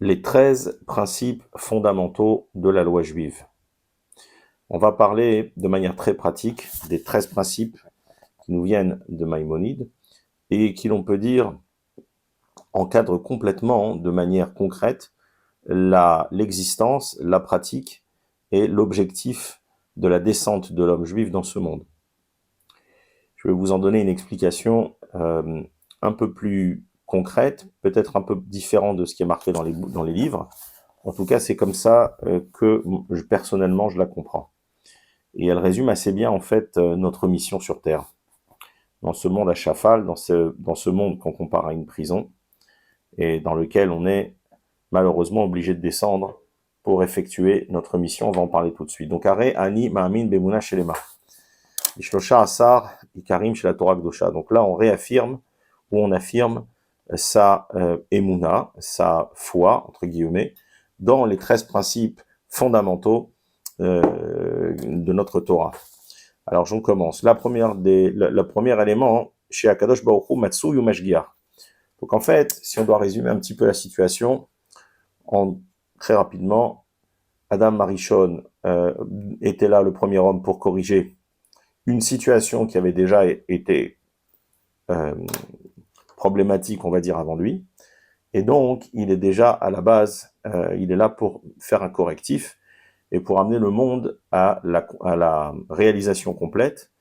Les 13 principes fondamentaux de la loi juive. On va parler de manière très pratique des 13 principes qui nous viennent de Maïmonide et qui, l'on peut dire, encadrent complètement, de manière concrète, l'existence, la pratique et l'objectif de la descente de l'homme juif dans ce monde. Je vais vous en donner une explication un peu plus concrète, peut-être un peu différente de ce qui est marqué dans les livres. En tout cas, c'est comme ça que personnellement, je la comprends. Et elle résume assez bien, en fait, notre mission sur Terre. Dans ce monde à chafal, dans ce monde qu'on compare à une prison, et dans lequel on est malheureusement obligé de descendre pour effectuer notre mission. On va en parler tout de suite. Donc, Are, Ani, Ma'amin, Bemuna, Shelema. Ishlosha, Asar, Ikarim, chez la Torah Kdosha. Donc là, on réaffirme, ou on affirme sa Emuna, sa foi, entre guillemets, dans les 13 principes fondamentaux de notre Torah. Alors, j'en commence. Le premier élément, chez Akadosh Baruch Hu, Matsu yu Mashgiach. Donc, en fait, si on doit résumer un petit peu la situation, très rapidement, Adam Marichon était là, le premier homme, pour corriger une situation qui avait déjà été problématique, on va dire, avant lui. Et donc, il est déjà à la base, il est là pour faire un correctif et pour amener le monde à la réalisation complète,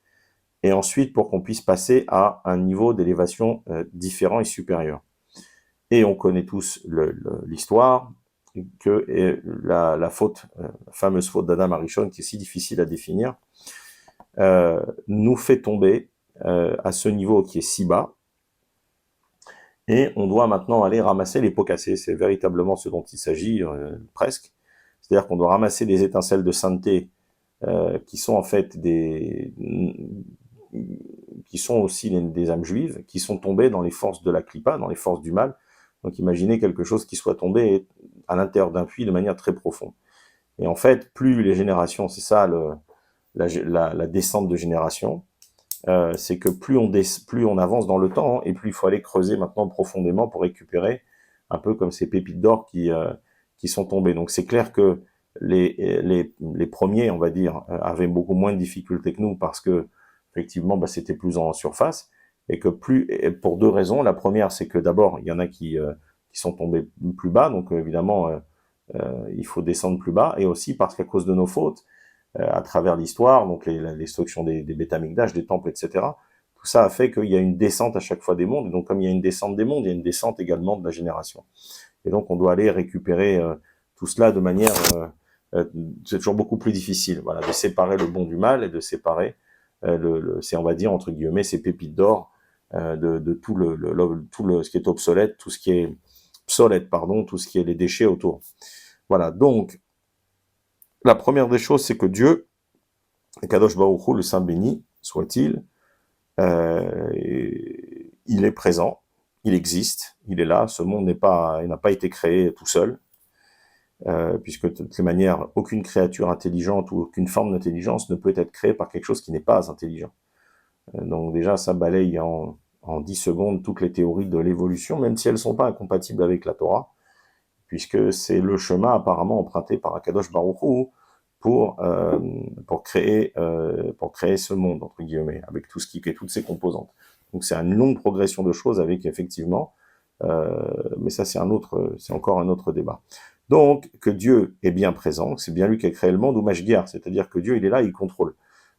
et ensuite pour qu'on puisse passer à un niveau d'élévation différent et supérieur. Et on connaît tous l'histoire, que la faute, la fameuse faute d'Adam Arishon, qui est si difficile à définir, nous fait tomber à ce niveau qui est si bas, et on doit maintenant aller ramasser les pots cassés. C'est véritablement ce dont il s'agit, presque. C'est-à-dire qu'on doit ramasser des étincelles de sainteté qui sont en fait qui sont aussi des âmes juives, qui sont tombées dans les forces de la clipa, dans les forces du mal. Donc imaginez quelque chose qui soit tombé à l'intérieur d'un puits de manière très profonde. Et en fait, plus les générations, c'est ça la descente de génération, c'est que plus on avance dans le temps, et plus il faut aller creuser maintenant profondément pour récupérer un peu comme ces pépites d'or qui sont tombées. Donc c'est clair que les premiers, on va dire, avaient beaucoup moins de difficultés que nous parce que effectivement, c'était plus en surface, et que pour deux raisons. La première, c'est que d'abord, il y en a qui sont tombés plus bas, donc évidemment, il faut descendre plus bas, et aussi parce qu'à cause de nos fautes, à travers l'histoire, donc la destruction des Beth Amikdash, des temples, etc., tout ça a fait qu'il y a une descente à chaque fois des mondes, et donc comme il y a une descente des mondes, il y a une descente également de la génération. Et donc on doit aller récupérer tout cela de manière... c'est toujours beaucoup plus difficile, voilà, de séparer le bon du mal, et de séparer, c'est, on va dire, entre guillemets, ces pépites d'or de tout ce qui est obsolète, tout ce qui est obsolète, pardon, tout ce qui est les déchets autour. Voilà, donc, la première des choses, c'est que Dieu, Kadosh Baruch Hu, le Saint béni, soit-il, il est présent, il existe, il est là, ce monde il n'a pas été créé tout seul, puisque de toutes les manières, aucune créature intelligente ou aucune forme d'intelligence ne peut être créée par quelque chose qui n'est pas intelligent. Donc déjà, ça balaye en 10 secondes toutes les théories de l'évolution, même si elles ne sont pas incompatibles avec la Torah, puisque c'est le chemin apparemment emprunté par Akadosh Baruch Hu pour créer ce monde, entre guillemets, avec tout ce qui est toutes ses composantes. Donc c'est une longue progression de choses avec, effectivement, mais ça c'est encore un autre débat. Donc, que Dieu est bien présent, c'est bien lui qui a créé le monde, ou Mashgiach, c'est-à-dire que Dieu, il est là, il contrôle.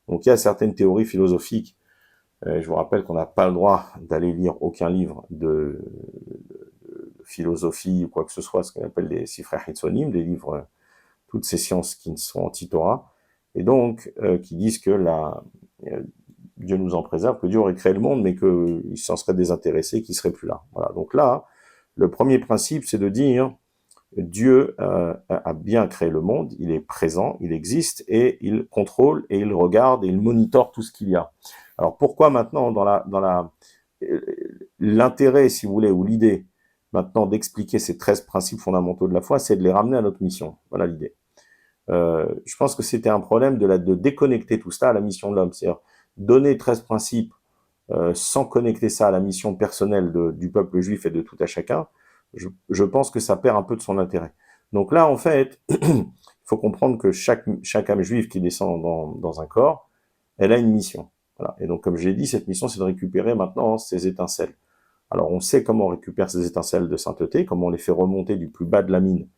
Donc, il y a certaines théories philosophiques. Je vous rappelle qu'on n'a pas le droit d'aller lire aucun livre de philosophie ou quoi que ce soit, ce qu'on appelle des Sifrei Hitzonim, des livres, toutes ces sciences qui sont anti-Torah, et donc qui disent que Dieu nous en préserve, que Dieu aurait créé le monde, mais qu'il s'en serait désintéressé, qu'il serait plus là. Voilà. Donc là, le premier principe, c'est de dire Dieu a bien créé le monde, il est présent, il existe, et il contrôle, et il regarde, et il monitore tout ce qu'il y a. Alors pourquoi maintenant, l'intérêt, si vous voulez, ou l'idée, maintenant, d'expliquer ces 13 principes fondamentaux de la foi, c'est de les ramener à notre mission. Voilà l'idée. Je pense que c'était un problème de déconnecter tout ça à la mission de l'homme. C'est-à-dire donner 13 principes sans connecter ça à la mission personnelle du peuple juif et de tout à chacun. je pense que ça perd un peu de son intérêt. Donc là, en fait, il faut comprendre que chaque âme juive qui descend dans un corps, elle a une mission. Voilà. Et donc, comme j'ai dit, cette mission, c'est de récupérer maintenant ces étincelles. Alors, on sait comment on récupère ces étincelles de sainteté, comment on les fait remonter du plus bas de la mine,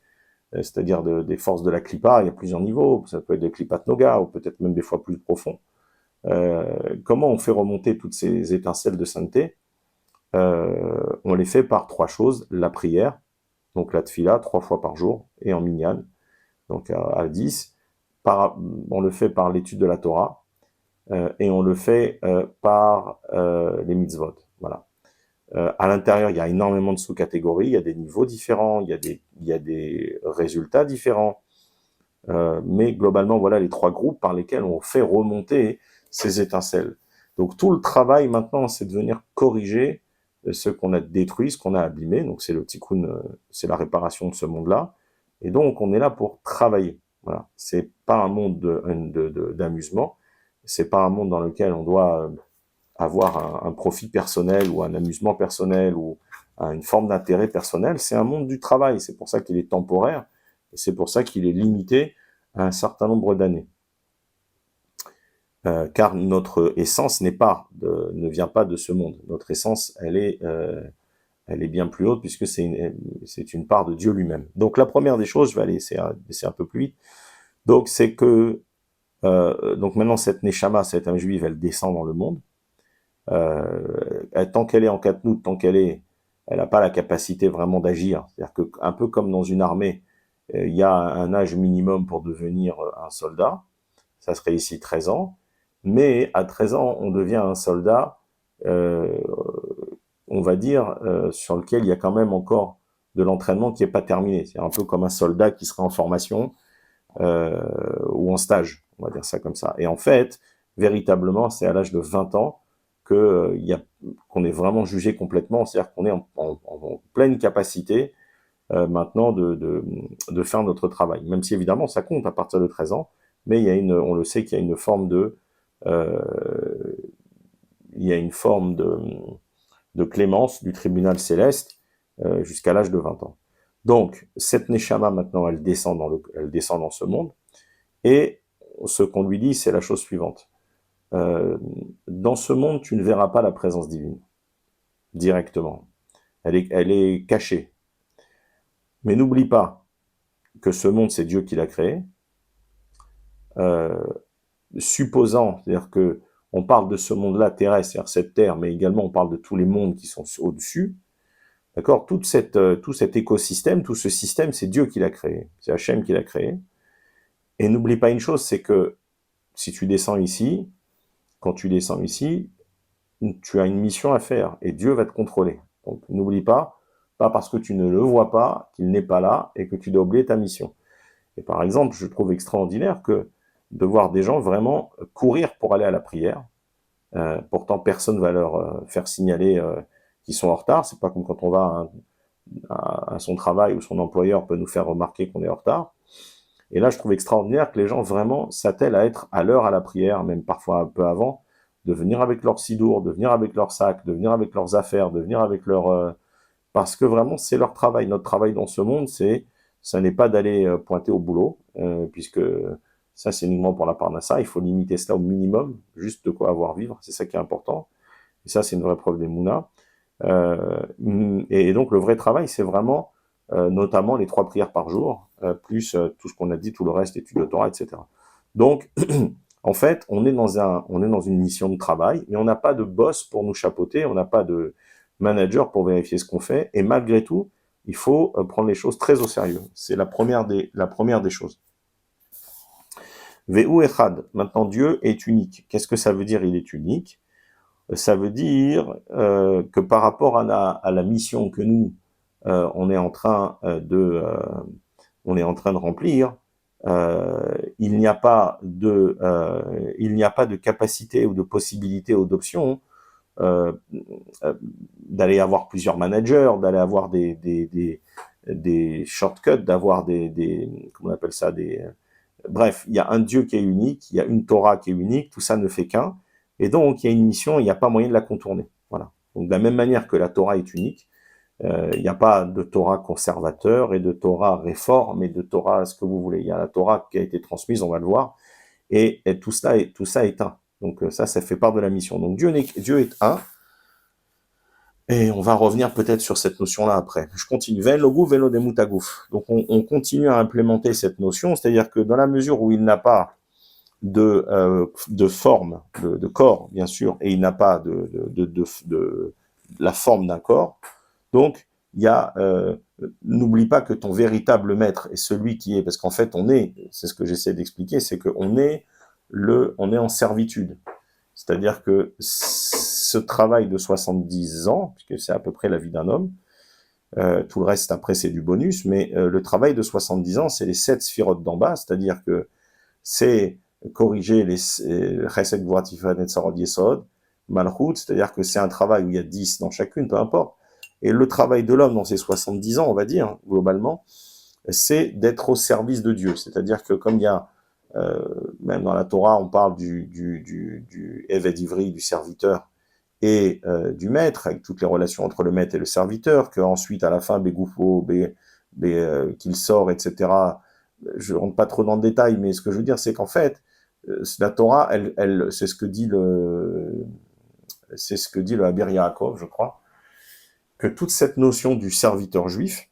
c'est-à-dire des forces de la clipa. Il y a plusieurs niveaux, ça peut être des clipat noga, ou peut-être même des fois plus profonds. Comment on fait remonter toutes ces étincelles de sainteté? On les fait par trois choses: la prière, donc la tfila, 3 fois par jour, et en minyan, donc à 10. On le fait par l'étude de la Torah, et on le fait par les mitzvot. Voilà. À l'intérieur, il y a énormément de sous-catégories, il y a des niveaux différents, il y a des résultats différents, mais globalement, voilà les trois groupes par lesquels on fait remonter ces étincelles. Donc tout le travail maintenant, c'est de venir corriger ce qu'on a détruit, ce qu'on a abîmé. Donc c'est le tikkun, c'est la réparation de ce monde-là. Et donc on est là pour travailler. Voilà, c'est pas un monde d'amusement, c'est pas un monde dans lequel on doit avoir un profit personnel ou un amusement personnel ou une forme d'intérêt personnel. C'est un monde du travail. C'est pour ça qu'il est temporaire et c'est pour ça qu'il est limité à un certain nombre d'années. Car notre essence ne vient pas de ce monde. Notre essence, elle est bien plus haute puisque c'est une part de Dieu lui-même. Donc la première des choses, je vais aller laisser un peu plus vite. Donc c'est que donc maintenant cette neshama, cette âme juive, elle descend dans le monde. Tant qu'elle est en Katnout, elle n'a pas la capacité vraiment d'agir. C'est-à-dire que un peu comme dans une armée, il y a un âge minimum pour devenir un soldat. Ça serait ici 13 ans. Mais à 13 ans, on devient un soldat, on va dire, sur lequel il y a quand même encore de l'entraînement qui n'est pas terminé. C'est un peu comme un soldat qui serait en formation ou en stage, on va dire ça comme ça. Et en fait, véritablement, c'est à l'âge de 20 ans qu'on est vraiment jugé complètement, c'est-à-dire qu'on est en pleine capacité maintenant de faire notre travail. Même si évidemment ça compte à partir de 13 ans, mais on le sait qu'il y a une forme de clémence du tribunal céleste jusqu'à l'âge de 20 ans. Donc, cette Neshama, maintenant, elle descend dans ce monde, et ce qu'on lui dit, c'est la chose suivante. Dans ce monde, tu ne verras pas la présence divine, directement. Elle est cachée. Mais n'oublie pas que ce monde, c'est Dieu qui l'a créé. Supposant, c'est-à-dire que on parle de ce monde-là terrestre, c'est-à-dire cette terre, mais également on parle de tous les mondes qui sont au-dessus. D'accord, tout cet écosystème, tout ce système, c'est Dieu qui l'a créé, c'est Hachem qui l'a créé. Et n'oublie pas une chose, c'est que si tu descends ici, quand tu descends ici, tu as une mission à faire et Dieu va te contrôler. Donc n'oublie pas parce que tu ne le vois pas, qu'il n'est pas là et que tu dois oublier ta mission. Et par exemple, je trouve extraordinaire de voir des gens vraiment courir pour aller à la prière. Pourtant, personne va leur faire signaler qu'ils sont en retard. C'est pas comme quand on va à son travail où son employeur peut nous faire remarquer qu'on est en retard. Et là, je trouve extraordinaire que les gens vraiment s'attellent à être à l'heure à la prière, même parfois un peu avant, de venir avec leur sidour, de venir avec leur sac, de venir avec leurs affaires, de venir avec parce que vraiment, c'est leur travail. Notre travail dans ce monde, ça n'est pas d'aller pointer au boulot, puisque ça, c'est uniquement pour la parnassa. Il faut limiter cela au minimum, juste de quoi avoir vivre. C'est ça qui est important. Et ça, c'est une vraie preuve d'Emouna. Et donc, le vrai travail, c'est vraiment notamment les 3 prières par jour, plus tout ce qu'on a dit, tout le reste, études de Torah, etc. Donc, en fait, on est dans une mission de travail, mais on n'a pas de boss pour nous chapeauter, on n'a pas de manager pour vérifier ce qu'on fait, et malgré tout, il faut prendre les choses très au sérieux. C'est la première des choses. Ve'u echad. Maintenant, Dieu est unique. Qu'est-ce que ça veut dire, il est unique? Ça veut dire que par rapport à la mission que nous, on est en train de remplir, il n'y a pas de capacité ou de possibilité ou d'option d'aller avoir plusieurs managers, d'aller avoir des shortcuts, d'avoir comment on appelle ça, bref, il y a un Dieu qui est unique, il y a une Torah qui est unique, tout ça ne fait qu'un, et donc il y a une mission, il n'y a pas moyen de la contourner. Voilà. Donc de la même manière que la Torah est unique, Il n'y a pas de Torah conservateur et de Torah réforme et de Torah ce que vous voulez. Il y a la Torah qui a été transmise, on va le voir, et tout ça est un. Donc ça fait part de la mission. Donc Dieu est un, et on va revenir peut-être sur cette notion-là après. Je continue. Ven logu velo demutagouf. Donc on continue à implémenter cette notion, c'est-à-dire que dans la mesure où il n'a pas de forme, de corps, bien sûr, et il n'a pas de la forme d'un corps, donc il y a, n'oublie pas que ton véritable maître est celui qui est, parce qu'en fait c'est ce que j'essaie d'expliquer, c'est qu'on est en servitude. C'est-à-dire que ce travail de 70 ans, puisque c'est à peu près la vie d'un homme, tout le reste après c'est du bonus, mais le travail de 70 ans, c'est les 7 sphirotes d'en bas, c'est-à-dire que c'est corriger les Chesed, Gvura, Tiferet, Netzarot, Yesod, Malchut, c'est-à-dire que c'est un travail où il y a 10 dans chacune, peu importe. Et le travail de l'homme dans ses 70 ans, on va dire, globalement, c'est d'être au service de Dieu. C'est-à-dire que comme il y a, même dans la Torah, on parle du Eved Ivri, du serviteur, et du maître, avec toutes les relations entre le maître et le serviteur, qu'ensuite, à la fin, Begoufo, qu'il sort, etc., je rentre pas trop dans le détail, mais ce que je veux dire, c'est qu'en fait, la Torah, c'est ce que dit le Abir Yaakov, je crois, que toute cette notion du serviteur juif,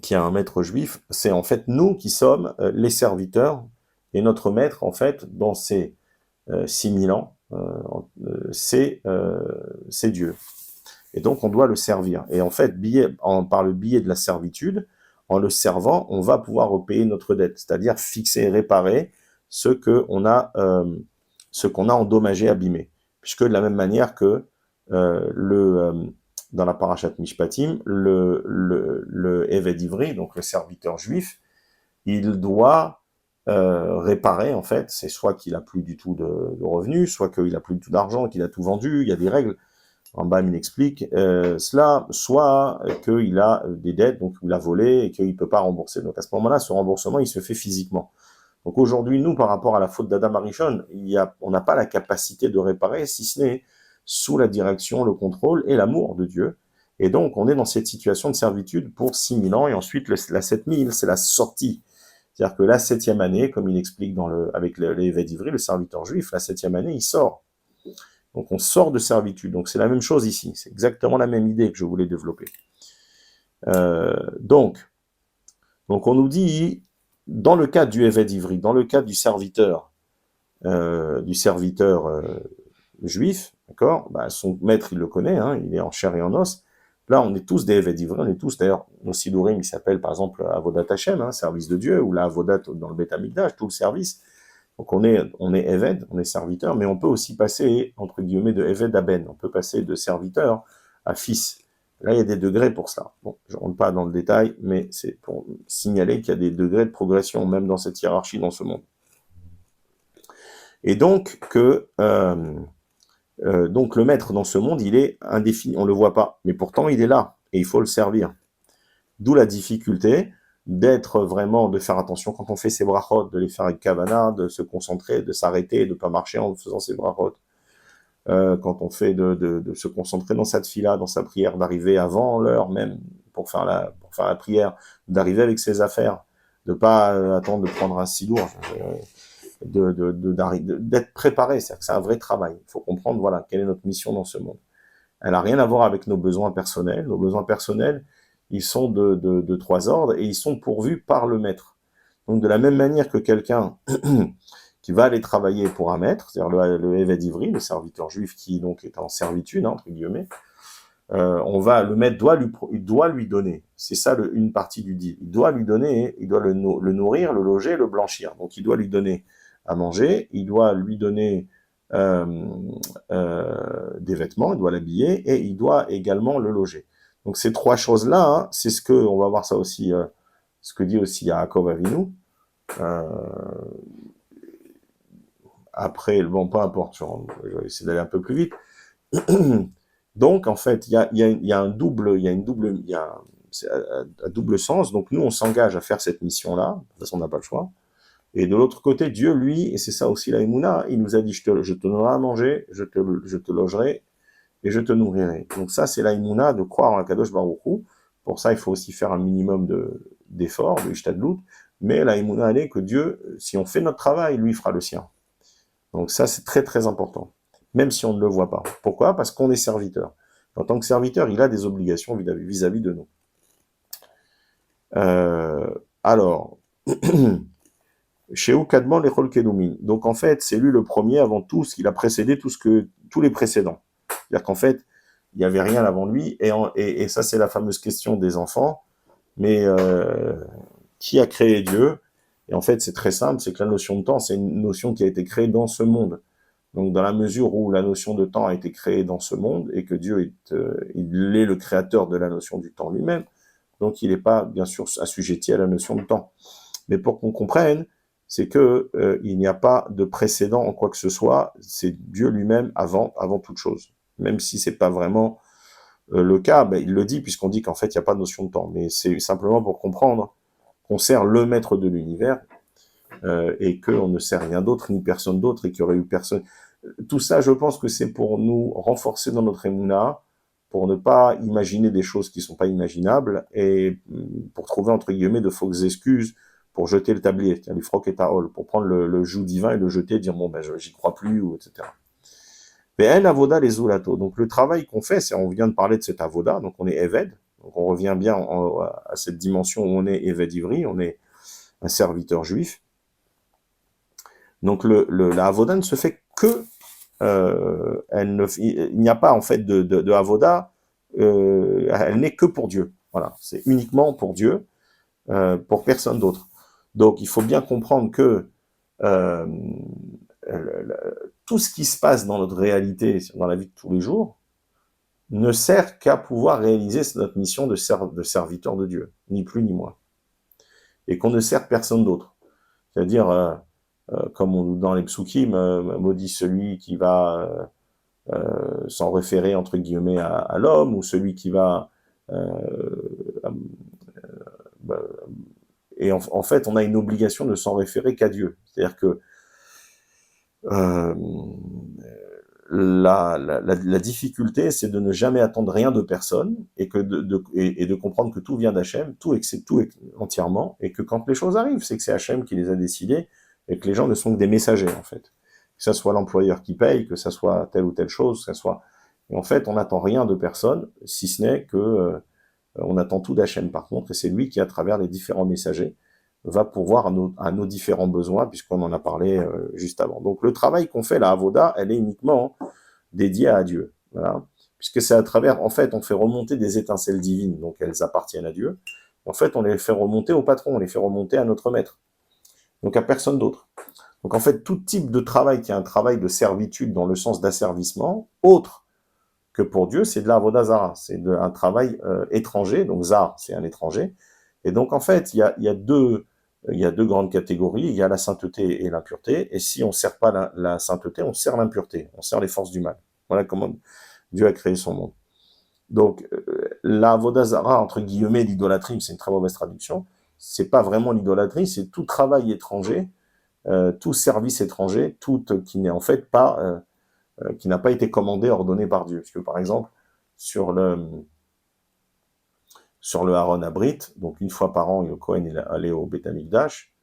qui a un maître juif, c'est en fait nous qui sommes les serviteurs, et notre maître, en fait, dans ces 6000 ans, c'est Dieu. Et donc, on doit le servir. Et en fait, par le biais de la servitude, en le servant, on va pouvoir repayer notre dette, c'est-à-dire fixer et réparer ce qu'on a endommagé, abîmé. Puisque de la même manière que dans la Parashat Mishpatim, le Eved Ivri, donc le serviteur juif, il doit réparer, en fait, c'est soit qu'il a plus du tout de revenus, soit qu'il a plus du tout d'argent, qu'il a tout vendu, il y a des règles. En bas, il explique cela, soit qu'il a des dettes, donc il a volé et qu'il ne peut pas rembourser. Donc à ce moment-là, ce remboursement, il se fait physiquement. Donc aujourd'hui, nous, par rapport à la faute d'Adam Arishon, on n'a pas la capacité de réparer, si ce n'est sous la direction, le contrôle et l'amour de Dieu. Et donc, on est dans cette situation de servitude pour 6000 ans, et ensuite, la 7000, c'est la sortie. C'est-à-dire que la 7e année, comme il explique avec l'évêque d'Ivry, le serviteur juif, la 7e année, il sort. Donc on sort de servitude. Donc c'est la même chose ici. C'est exactement la même idée que je voulais développer. Donc on nous dit, dans le cas du Eved Ivri, dans le cas du serviteur juif, d'accord, son maître il le connaît, hein, il est en chair et en os. Là on est tous des Eved Ivri, on est tous d'ailleurs, nos Sidurim, il s'appelle par exemple Avodat Hashem, hein, service de Dieu, ou la Avodat dans le Beth Amikdash, tout le service. Donc on est Eved, on est serviteur, mais on peut aussi passer, entre guillemets, de Eved à Ben. On peut passer de serviteur à fils. Là, il y a des degrés pour cela. Bon, je ne rentre pas dans le détail, mais c'est pour signaler qu'il y a des degrés de progression, même dans cette hiérarchie, dans ce monde. Et donc, donc le maître dans ce monde, il est indéfini, on ne le voit pas, mais pourtant il est là, et il faut le servir. D'où la difficulté d'être vraiment, de faire attention quand on fait ses brachot, de les faire avec kavana, de se concentrer, de s'arrêter, de ne pas marcher en faisant ses brachot. Quand on fait de se concentrer dans sa tfila, dans sa prière, d'arriver avant l'heure même pour faire la prière, d'arriver avec ses affaires, de pas attendre de prendre un sidour, d'être préparé, c'est-à-dire que c'est un vrai travail. Il faut comprendre, voilà, quelle est notre mission dans ce monde. Elle n'a rien à voir avec nos besoins personnels. Nos besoins personnels, ils sont de 3 ordres et ils sont pourvus par le maître. Donc de la même manière que quelqu'un qui va aller travailler pour un maître, c'est-à-dire le Eved Ivri, le serviteur juif qui donc est en servitude, hein, entre guillemets, le maître doit lui donner. C'est ça une partie du deal. Il doit lui donner, il doit le nourrir, le loger, le blanchir. Donc il doit lui donner à manger, il doit lui donner des vêtements, il doit l'habiller et il doit également le loger. Donc ces 3 choses-là, hein, c'est ce que, on va voir ça aussi, ce que dit aussi Yaakov Avinu. Après, bon, peu importe, je vais essayer d'aller un peu plus vite. Donc, en fait, il y a à double sens. Donc, nous, on s'engage à faire cette mission-là. De toute façon, on n'a pas le choix. Et de l'autre côté, Dieu, lui, et c'est ça aussi la Emouna, il nous a dit, je te donnerai à manger, je te logerai, et je te nourrirai. Donc ça, c'est l'aïmouna de croire en Akadosh Baruch Hu. Pour ça, il faut aussi faire un minimum d'efforts, de ishtadlout, mais l'aïmouna, elle est que Dieu, si on fait notre travail, lui fera le sien. Donc ça, c'est très très important, même si on ne le voit pas. Pourquoi? Parce qu'on est serviteur. En tant que serviteur, il a des obligations vis-à-vis de nous. Alors, chez Oukadman les Kedoumim. Donc en fait, c'est lui le premier avant tout, ce qu'il a précédé tous les précédents. C'est-à-dire qu'en fait, il n'y avait rien avant lui, et ça c'est la fameuse question des enfants, mais qui a créé Dieu? Et en fait, c'est très simple, c'est que la notion de temps, c'est une notion qui a été créée dans ce monde. Donc dans la mesure où la notion de temps a été créée dans ce monde, et que Dieu il est le créateur de la notion du temps lui-même, donc il n'est pas, bien sûr, assujetti à la notion de temps. Mais pour qu'on comprenne, c'est que il n'y a pas de précédent en quoi que ce soit, c'est Dieu lui-même avant toute chose. Même si c'est pas vraiment le cas, ben, il le dit, puisqu'on dit qu'en fait, il n'y a pas de notion de temps. Mais c'est simplement pour comprendre qu'on sert le maître de l'univers, et qu'on ne sert rien d'autre, ni personne d'autre, et qu'il y aurait eu personne. Tout ça, je pense que c'est pour nous renforcer dans notre émouna, pour ne pas imaginer des choses qui ne sont pas imaginables, et pour trouver, entre guillemets, de fausses excuses pour jeter le tablier, les frocs et taol, pour prendre le joug divin et le jeter et dire, bon, ben, j'y crois plus, ou etc. Mais un avoda les zoulato. Donc, le travail qu'on fait, on vient de parler de cet avoda, donc on est Eved, donc on revient bien à cette dimension où on est Eved Ivri, on est un serviteur juif. Donc, la avoda ne se fait que, il n'y a pas, en fait, de avoda, elle n'est que pour Dieu. Voilà, c'est uniquement pour Dieu, pour personne d'autre. Donc, il faut bien comprendre que euh, tout ce qui se passe dans notre réalité, dans la vie de tous les jours, ne sert qu'à pouvoir réaliser notre mission de serviteur de Dieu, ni plus ni moins. Et qu'on ne sert personne d'autre. C'est-à-dire, comme dans les psukim, maudit celui qui va s'en référer, entre guillemets, à l'homme, ou celui qui va... et en fait, on a une obligation de s'en référer qu'à Dieu. C'est-à-dire que euh, la difficulté, c'est de ne jamais attendre rien de personne, et de comprendre que tout vient d'Hachem, tout entièrement, et que quand les choses arrivent, c'est que c'est Hachem qui les a décidées, et que les gens ne sont que des messagers, en fait. Que ça soit l'employeur qui paye, que ça soit telle ou telle chose, que ça soit... Et en fait, on n'attend rien de personne, si ce n'est que on attend tout d'Hachem, par contre, et c'est lui qui, à travers les différents messagers, va pourvoir à nos différents besoins, puisqu'on en a parlé juste avant. Donc le travail qu'on fait, la Avoda, elle est uniquement dédiée à Dieu. Voilà. Puisque c'est à travers, en fait, on fait remonter des étincelles divines, donc elles appartiennent à Dieu. En fait, on les fait remonter au patron, on les fait remonter à notre maître. Donc à personne d'autre. Donc en fait, tout type de travail qui est un travail de servitude dans le sens d'asservissement, autre que pour Dieu, c'est de la Avoda Zara, c'est un travail étranger, donc Zar, c'est un étranger. Et donc en fait, il y a deux grandes catégories, il y a la sainteté et l'impureté, et si on ne sert pas la sainteté, on sert l'impureté, on sert les forces du mal. Voilà comment Dieu a créé son monde. Donc la Avoda Zara, entre guillemets, l'idolâtrie, c'est une très mauvaise traduction, c'est pas vraiment l'idolâtrie, c'est tout travail étranger, tout service étranger, tout qui n'est en fait pas... qui n'a pas été commandé, ordonné par Dieu. Parce que par exemple, sur le Aaron Abrit, donc une fois par an, le Kohen il allait au Beth Amikdash,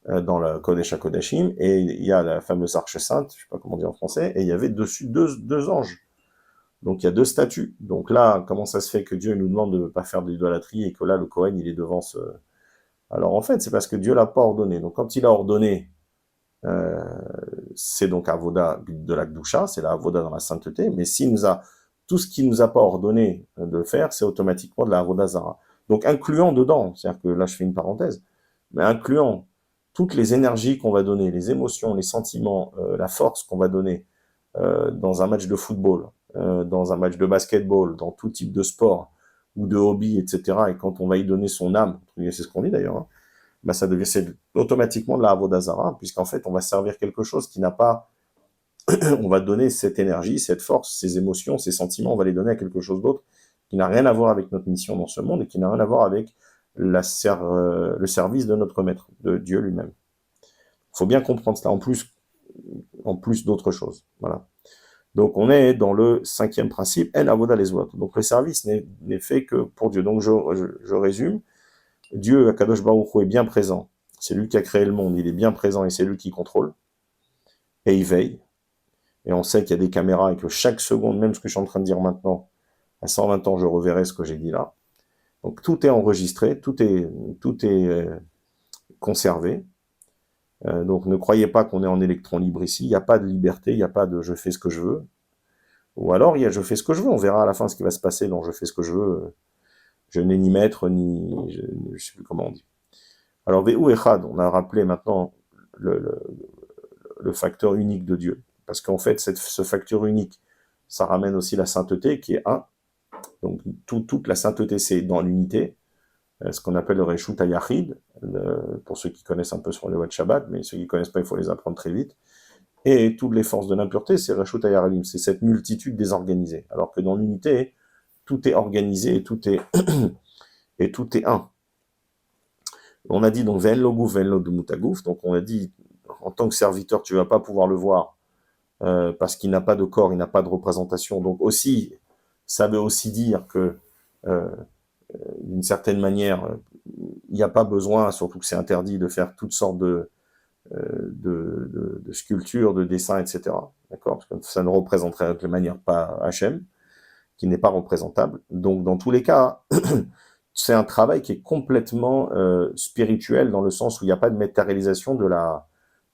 dans le Kodesh HaKodashim, et il y a la fameuse Arche Sainte, je ne sais pas comment dire en français, et il y avait dessus deux anges. Donc il y a deux statues. Donc là, comment ça se fait que Dieu nous demande de ne pas faire de l'idolâtrie, et que là, le Kohen, il est devant ce... Alors en fait, c'est parce que Dieu l'a pas ordonné. Donc quand il a ordonné, c'est donc Avoda de la Gdusha, c'est la Avoda dans la sainteté, mais tout ce qui nous a pas ordonné de faire, c'est automatiquement de la Avoda Zara. Donc incluant dedans, c'est-à-dire que là je fais une parenthèse, mais incluant toutes les énergies qu'on va donner, les émotions, les sentiments, la force qu'on va donner dans un match de football, dans un match de basketball, dans tout type de sport ou de hobby, etc. Et quand on va y donner son âme, c'est ce qu'on dit d'ailleurs, hein, bah ça devient automatiquement de la Avoda Zara, puisqu'en fait, on va servir quelque chose qui n'a pas... on va donner cette énergie, cette force, ces émotions, ces sentiments, on va les donner à quelque chose d'autre qui n'a rien à voir avec notre mission dans ce monde et qui n'a rien à voir avec le service de notre maître, de Dieu lui-même. Il faut bien comprendre cela, en plus d'autres choses. Voilà. Donc on est dans le cinquième principe, en avoda les autres. Donc le service n'est fait que pour Dieu. Donc je résume, Dieu, Akadosh Baruch Hu, est bien présent. C'est lui qui a créé le monde, il est bien présent et c'est lui qui contrôle. Et il veille. Et on sait qu'il y a des caméras et que chaque seconde, même ce que je suis en train de dire maintenant, à 120 ans, je reverrai ce que j'ai dit là. Donc tout est enregistré, tout est conservé. Donc ne croyez pas qu'on est en électron libre ici. Il n'y a pas de liberté, il n'y a pas de je fais ce que je veux. Ou alors il y a je fais ce que je veux. On verra à la fin ce qui va se passer dans je fais ce que je veux. Je n'ai ni maître, ni... Je ne sais plus comment on dit. Alors Ve'u Echad, on a rappelé maintenant le facteur unique de Dieu. Parce qu'en fait, ce facteur unique, ça ramène aussi la sainteté qui est un. Donc toute la sainteté, c'est dans l'unité. Ce qu'on appelle le Reshut HaYachid, pour ceux qui connaissent un peu sur le Wat Shabbat, mais ceux qui ne connaissent pas, il faut les apprendre très vite. Et toutes les forces de l'impureté, c'est Reshut HaYaralim, c'est cette multitude désorganisée. Alors que dans l'unité, tout est organisé et tout est, et tout est un. On a dit donc Ve'en lo guf, ve'en lo demut haguf, donc on a dit en tant que serviteur, tu ne vas pas pouvoir le voir parce qu'il n'a pas de corps, il n'a pas de représentation. Donc aussi, ça veut aussi dire que d'une certaine manière, il n'y a pas besoin, surtout que c'est interdit, de faire toutes sortes de sculptures, de dessins, etc. D'accord? Parce que ça ne représenterait de manière pas Hachem, qui n'est pas représentable. Donc, dans tous les cas, c'est un travail qui est complètement spirituel, dans le sens où il n'y a pas de matérialisation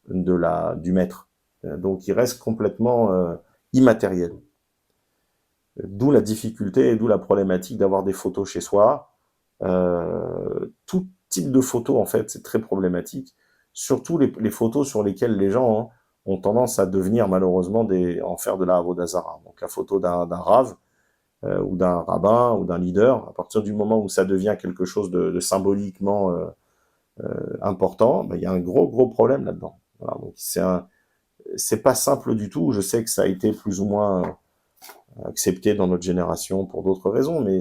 du maître. Donc, il reste complètement immatériel. D'où la difficulté et d'où la problématique d'avoir des photos chez soi. Tout type de photos, en fait, c'est très problématique. Surtout les photos sur lesquelles les gens ont tendance à devenir, malheureusement, en faire de la avodah zara. Donc la photo d'un rave, ou d'un rabbin, ou d'un leader, à partir du moment où ça devient quelque chose de symboliquement important, ben, il y a un gros problème là-dedans. Voilà, donc c'est pas simple du tout. Je sais que ça a été plus ou moins accepté dans notre génération pour d'autres raisons, mais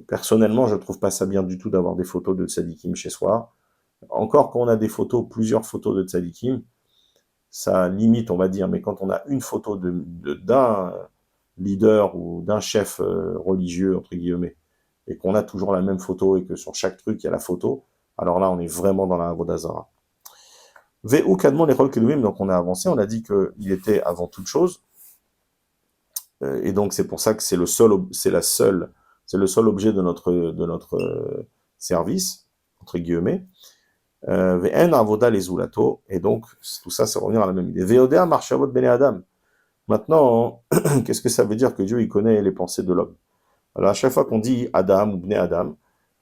personnellement, je trouve pas ça bien du tout d'avoir des photos de tzadikim chez soi. Encore quand on a des photos, plusieurs photos de tzadikim, ça limite, on va dire, mais quand on a une photo d'un leader ou d'un chef religieux, entre guillemets, et qu'on a toujours la même photo et que sur chaque truc, il y a la photo, alors là, on est vraiment dans la avodah zara. Ve'u kadmon l'echol kedumim, donc on a avancé, on a dit qu'il était avant toute chose, et donc c'est pour ça que c'est le seul objet de notre service, entre guillemets. Ve'en avoda les zulato, et donc tout ça, c'est revenir à la même idée. Ve'odea marchavot bene adam. Maintenant, qu'est-ce que ça veut dire que Dieu il connaît les pensées de l'homme? Alors à chaque fois qu'on dit Adam ou Bnei Adam,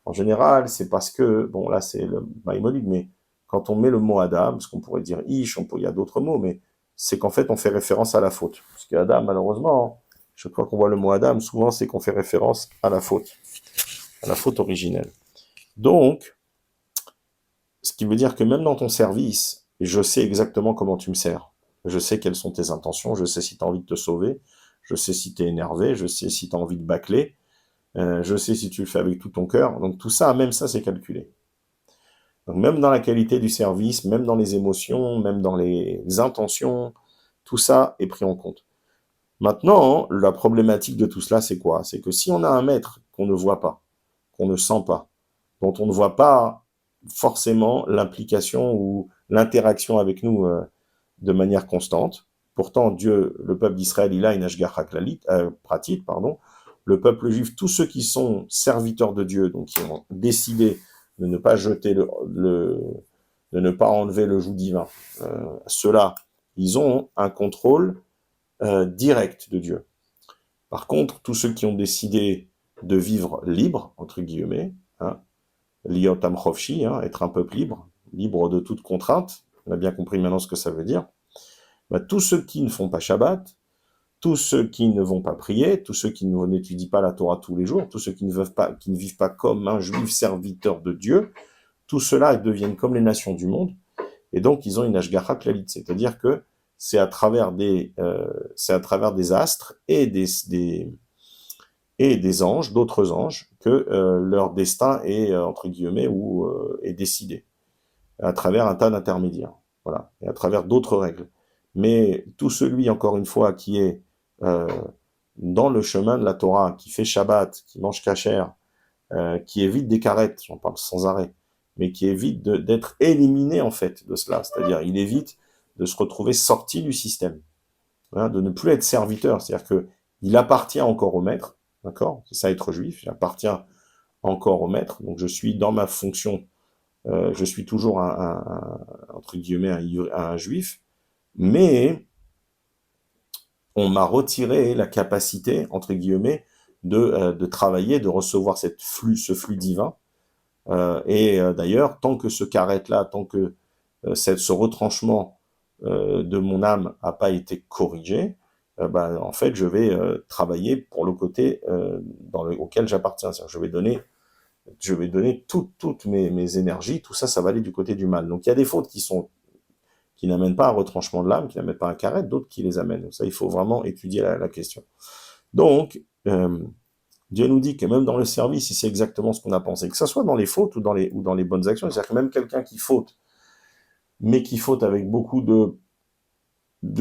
en général, c'est parce que, bon là c'est le Maïmonide, mais quand on met le mot Adam, ce qu'on pourrait dire Ish, il y a d'autres mots, mais c'est qu'en fait on fait référence à la faute. Parce que Adam, malheureusement, chaque fois qu'on voit le mot Adam, souvent c'est qu'on fait référence à la faute originelle. Donc, ce qui veut dire que même dans ton service, je sais exactement comment tu me sers. Je sais quelles sont tes intentions, je sais si tu as envie de te sauver, je sais si tu es énervé, je sais si tu as envie de bâcler, je sais si tu le fais avec tout ton cœur. Donc tout ça, même ça, c'est calculé. Donc même dans la qualité du service, même dans les émotions, même dans les intentions, tout ça est pris en compte. Maintenant, la problématique de tout cela, c'est quoi? C'est que si on a un maître qu'on ne voit pas, qu'on ne sent pas, dont on ne voit pas forcément l'implication ou l'interaction avec nous de manière constante. Pourtant, Dieu, le peuple d'Israël, il a une ashgacha pratique, pardon. Le peuple juif, tous ceux qui sont serviteurs de Dieu, donc qui ont décidé de ne pas jeter de ne pas enlever le joug divin, ceux-là, ils ont un contrôle direct de Dieu. Par contre, tous ceux qui ont décidé de vivre libre, entre guillemets, Liotam Chofshi, être un peuple libre, libre de toute contrainte, on a bien compris maintenant ce que ça veut dire, tous ceux qui ne font pas Shabbat, tous ceux qui ne vont pas prier, tous ceux qui n'étudient pas la Torah tous les jours, tous ceux qui ne vivent pas comme un juif serviteur de Dieu, tous ceux-là deviennent comme les nations du monde, et donc ils ont une ashgacha klalit, c'est-à-dire que c'est à travers des astres et des anges, d'autres anges, que leur destin est, entre guillemets, est décidé, à travers un tas d'intermédiaires, voilà, et à travers d'autres règles. Mais tout celui, encore une fois, qui est euh, dans le chemin de la Torah, qui fait Shabbat, qui mange kasher, qui évite des carettes, j'en parle sans arrêt, mais qui évite d'être éliminé en fait de cela. C'est-à-dire, il évite de se retrouver sorti du système, hein, de ne plus être serviteur. C'est-à-dire que il appartient encore au maître, d'accord? C'est ça être juif, il appartient encore au maître. Donc je suis dans ma fonction, je suis toujours entre guillemets un juif, mais on m'a retiré la capacité, entre guillemets, de travailler, de recevoir ce flux divin. D'ailleurs, tant que ce carrette-là, tant que ce retranchement de mon âme n'a pas été corrigé, en fait, je vais travailler pour le côté auquel j'appartiens. C'est-à-dire, je vais donner toutes mes énergies, tout ça, ça va aller du côté du mal. Donc, il y a des fautes qui n'amènent pas un retranchement de l'âme, qui n'amènent pas un carrette, d'autres qui les amènent. Donc ça, il faut vraiment étudier la question. Donc, Dieu nous dit que même dans le service, c'est exactement ce qu'on a pensé, que ce soit dans les fautes ou dans les bonnes actions. C'est-à-dire que même quelqu'un qui faute, mais qui faute avec beaucoup de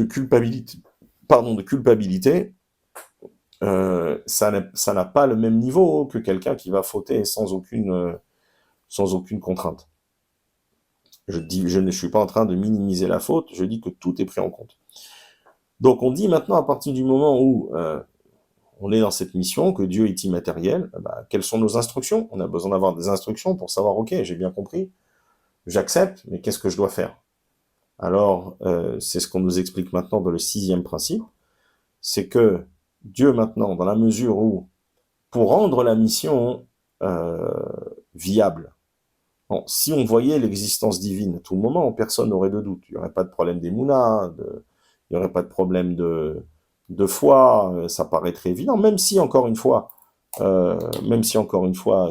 culpabilité, ça n'a pas le même niveau que quelqu'un qui va fauter sans aucune contrainte. Je ne suis pas en train de minimiser la faute, je dis que tout est pris en compte. Donc on dit maintenant, à partir du moment où on est dans cette mission, que Dieu est immatériel, quelles sont nos instructions? On a besoin d'avoir des instructions pour savoir, ok, j'ai bien compris, j'accepte, mais qu'est-ce que je dois faire? Alors, c'est ce qu'on nous explique maintenant dans le 6e principe, c'est que Dieu maintenant, dans la mesure où, pour rendre la mission viable, bon, si on voyait l'existence divine à tout moment, personne n'aurait de doute. Il n'y aurait pas de problème d'émouna, il n'y aurait pas de problème de foi, ça paraîtrait évident, même si encore une fois,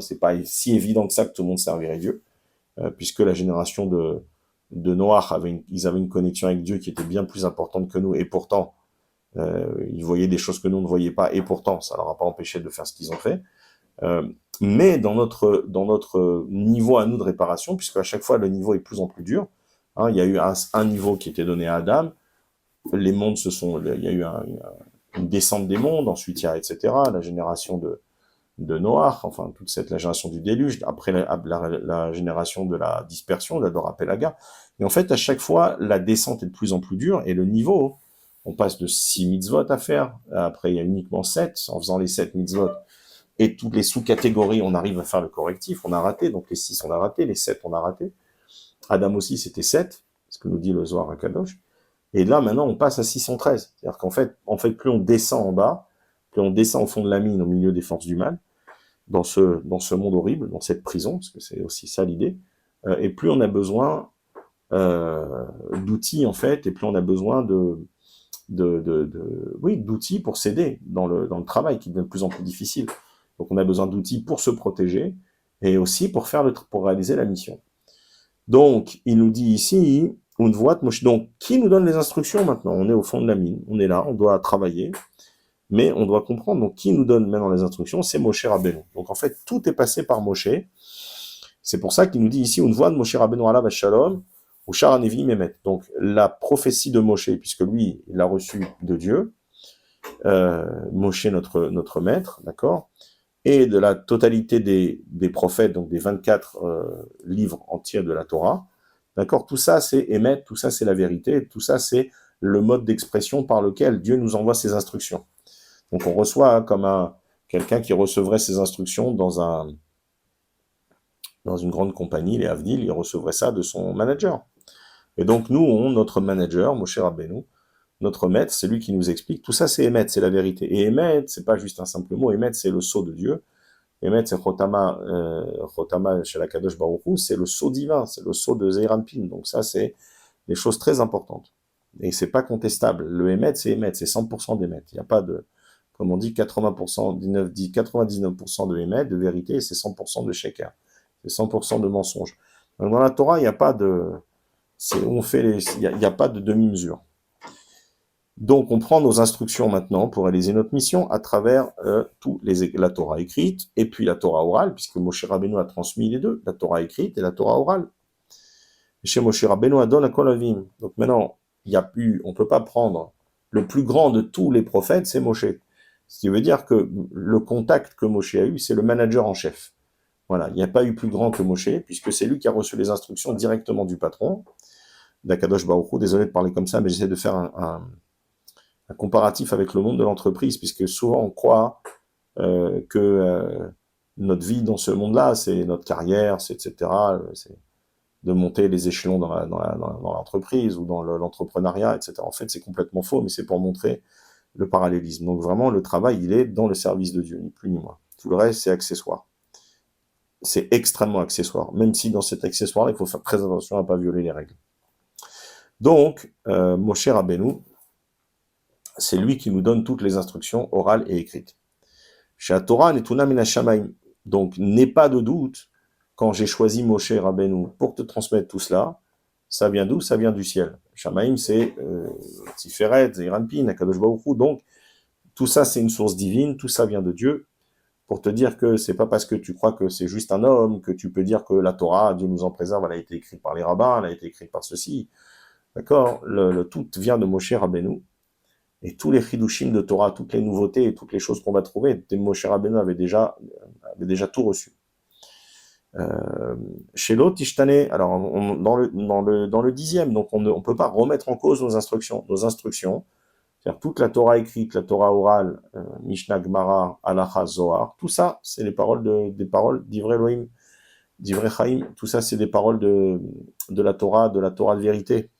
c'est pas si évident que ça que tout le monde servirait Dieu, puisque la génération de Noach ils avaient une connexion avec Dieu qui était bien plus importante que nous, et pourtant, ils voyaient des choses que nous ne voyions pas, et pourtant, ça leur a pas empêché de faire ce qu'ils ont fait. Mais dans notre niveau à nous de réparation, puisque à chaque fois le niveau est de plus en plus dur, hein, il y a eu un niveau qui était donné à Adam, les mondes il y a eu une descente des mondes, ensuite il y a etc. la génération de Noach, enfin la génération du déluge, après la génération de la dispersion, de la Dora Pelaga. Et en fait, à chaque fois, la descente est de plus en plus dure et le niveau, on passe de 6 mitzvot à faire, après il y a uniquement 7, en faisant les 7 mitzvot et toutes les sous-catégories, on arrive à faire le correctif, on a raté, donc les 6 on a raté, les 7 on a raté. Adam aussi c'était 7, ce que nous dit le Zohar HaKadosh. Et là maintenant on passe à 613. C'est-à-dire qu'en fait, plus on descend en bas, plus on descend au fond de la mine, au milieu des forces du mal, dans ce monde horrible, dans cette prison, parce que c'est aussi ça l'idée, et plus on a besoin d'outils en fait, et plus on a besoin d'outils pour s'aider dans le travail qui devient de plus en plus difficile. Donc on a besoin d'outils pour se protéger et aussi pour réaliser la mission. Donc il nous dit ici, donc qui nous donne les instructions maintenant? On est au fond de la mine, on est là, on doit travailler, mais on doit comprendre, donc qui nous donne maintenant les instructions? C'est Moshe Rabbeinu. Donc en fait tout est passé par Moshe. C'est pour ça qu'il nous dit ici, on voit de Moshe Rabbeinu alav shalom, ou Shara Nevi Mehmet. Donc la prophétie de Moshe, puisque lui, il l'a reçu de Dieu, Moshe notre maître, d'accord, et de la totalité des prophètes, donc des 24 livres entiers de la Torah, d'accord, tout ça c'est Emet, tout ça c'est la vérité, tout ça c'est le mode d'expression par lequel Dieu nous envoie ses instructions. Donc on reçoit comme quelqu'un qui recevrait ses instructions dans une grande compagnie, les Avdil, il recevrait ça de son manager. Et donc nous, notre manager, Moshe Rabbeinu, notre maître, c'est lui qui nous explique, tout ça c'est Emet, c'est la vérité. Et Emet, c'est pas juste un simple mot, Emet c'est le sceau de Dieu, Emet c'est Chotama chez la Kadosh Baruch Hu, c'est le sceau divin, c'est le sceau de Zeir Anpin, donc ça c'est des choses très importantes. Et c'est pas contestable, le Emet c'est 100% d'Emet, il n'y a pas de, comme on dit, 80%, 99% de Emet, de vérité, et c'est 100% de Sheker, c'est 100% de mensonge. Donc dans la Torah, il n'y a pas de... il n'y a pas de demi-mesure. Donc, on prend nos instructions maintenant pour réaliser notre mission à travers la Torah écrite et puis la Torah orale, puisque Moshe Rabbeinu a transmis les deux, la Torah écrite et la Torah orale. Chez Moshe Rabbeinu Adon Kol Avim. Donc maintenant, on peut pas prendre le plus grand de tous les prophètes, c'est Moshe. Ce qui veut dire que le contact que Moshe a eu, c'est le manager en chef. Voilà, il n'y a pas eu plus grand que Moshe, puisque c'est lui qui a reçu les instructions directement du patron, d'Akadosh Baruch Hu. Désolé de parler comme ça, mais j'essaie de faire un comparatif avec le monde de l'entreprise, puisque souvent on croit que notre vie dans ce monde-là, c'est notre carrière, c'est etc., c'est de monter les échelons dans l'entreprise ou dans l'entrepreneuriat, etc. En fait, c'est complètement faux, mais c'est pour montrer le parallélisme. Donc vraiment, le travail, il est dans le service de Dieu, ni plus ni moins. Tout le reste, c'est accessoire. C'est extrêmement accessoire, même si dans cet accessoire, il faut faire très attention à ne pas violer les règles. Donc, Moshe Rabbeinu, c'est lui qui nous donne toutes les instructions orales et écrites. Chez Torah, Netuna Mina Shamaim. Donc, n'aie pas de doute, quand j'ai choisi Moshe Rabbeinu pour te transmettre tout cela, ça vient d'où? Ça vient du ciel. Shamaim, c'est Tiferet, Zeranpin, Akadosh Baruch Hu. Donc, tout ça, c'est une source divine, tout ça vient de Dieu, pour te dire que c'est pas parce que tu crois que c'est juste un homme que tu peux dire que la Torah, Dieu nous en préserve, elle a été écrite par les rabbins, elle a été écrite par ceci. D'accord? Le tout vient de Moshe Rabbeinu. Et tous les chidushim de Torah, toutes les nouveautés et toutes les choses qu'on va trouver, Moshe Rabbeinu avait déjà tout reçu. Chez l'autre, Tishtane, alors dans le 10e, donc on ne peut pas remettre en cause nos instructions. Nos instructions, c'est-à-dire toute la Torah écrite, la Torah orale, Mishnah, Gemara, Halacha, Zohar, tout ça, c'est des paroles d'Ivrei Elohim, d'Ivrei Chaim, tout ça, c'est des paroles de la Torah de vérité.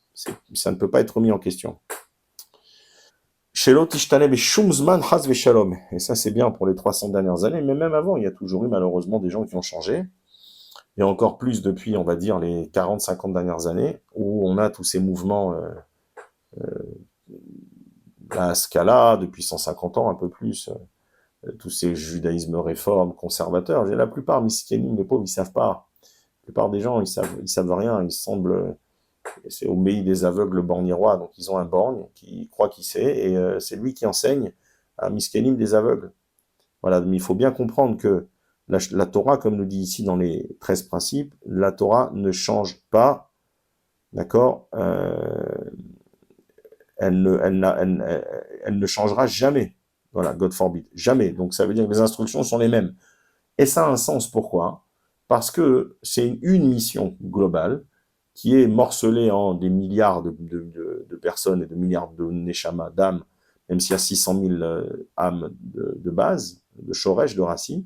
Ça ne peut pas être mis en question. Shelo tishtane b'shum zman chas v'shalom. Et ça, c'est bien pour les 300 dernières années, mais même avant, il y a toujours eu malheureusement des gens qui ont changé. Et encore plus depuis, on va dire, les 40-50 dernières années, où on a tous ces mouvements, la Scala, depuis 150 ans, un peu plus, tous ces judaïsmes réformes, conservateurs. La plupart, miskinim, les pauvres, ils savent pas. La plupart des gens, ils savent rien, ils semblent, c'est au pays des aveugles borgnirois, donc ils ont un borgne qui croit qu'il sait, et c'est lui qui enseigne à miskinim des aveugles. Voilà, mais il faut bien comprendre que la Torah, comme nous dit ici dans les 13 principes, la Torah ne change pas, d'accord, elle ne changera jamais. Voilà, God forbid, jamais. Donc ça veut dire que les instructions sont les mêmes. Et ça a un sens, pourquoi? Parce que c'est une mission globale qui est morcelée en des milliards de personnes et de milliards de neshama, d'âmes, même s'il y a 600 000 âmes de base, de shoresh, de racines,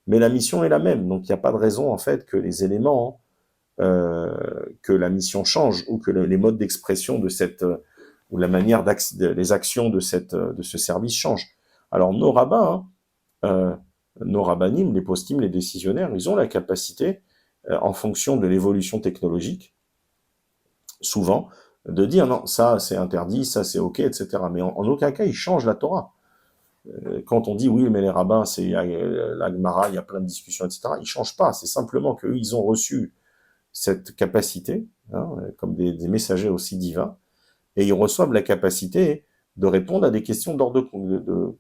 mais la mission est la même. Donc il n'y a pas de raison en fait que les éléments, que la mission change ou que les modes d'expression de cette ou la manière les actions de ce service changent. Alors nos rabbins, nos rabbinim, les postim, les décisionnaires, ils ont la capacité, en fonction de l'évolution technologique, souvent, de dire non, ça c'est interdit, ça c'est ok, etc. Mais en aucun cas ils changent la Torah. Quand on dit oui, mais les rabbins, c'est la Gemara, il y a plein de discussions, etc., ils ne changent pas. C'est simplement qu'eux, ils ont reçu cette capacité, hein, comme des messagers aussi divins, et ils reçoivent la capacité de répondre à des questions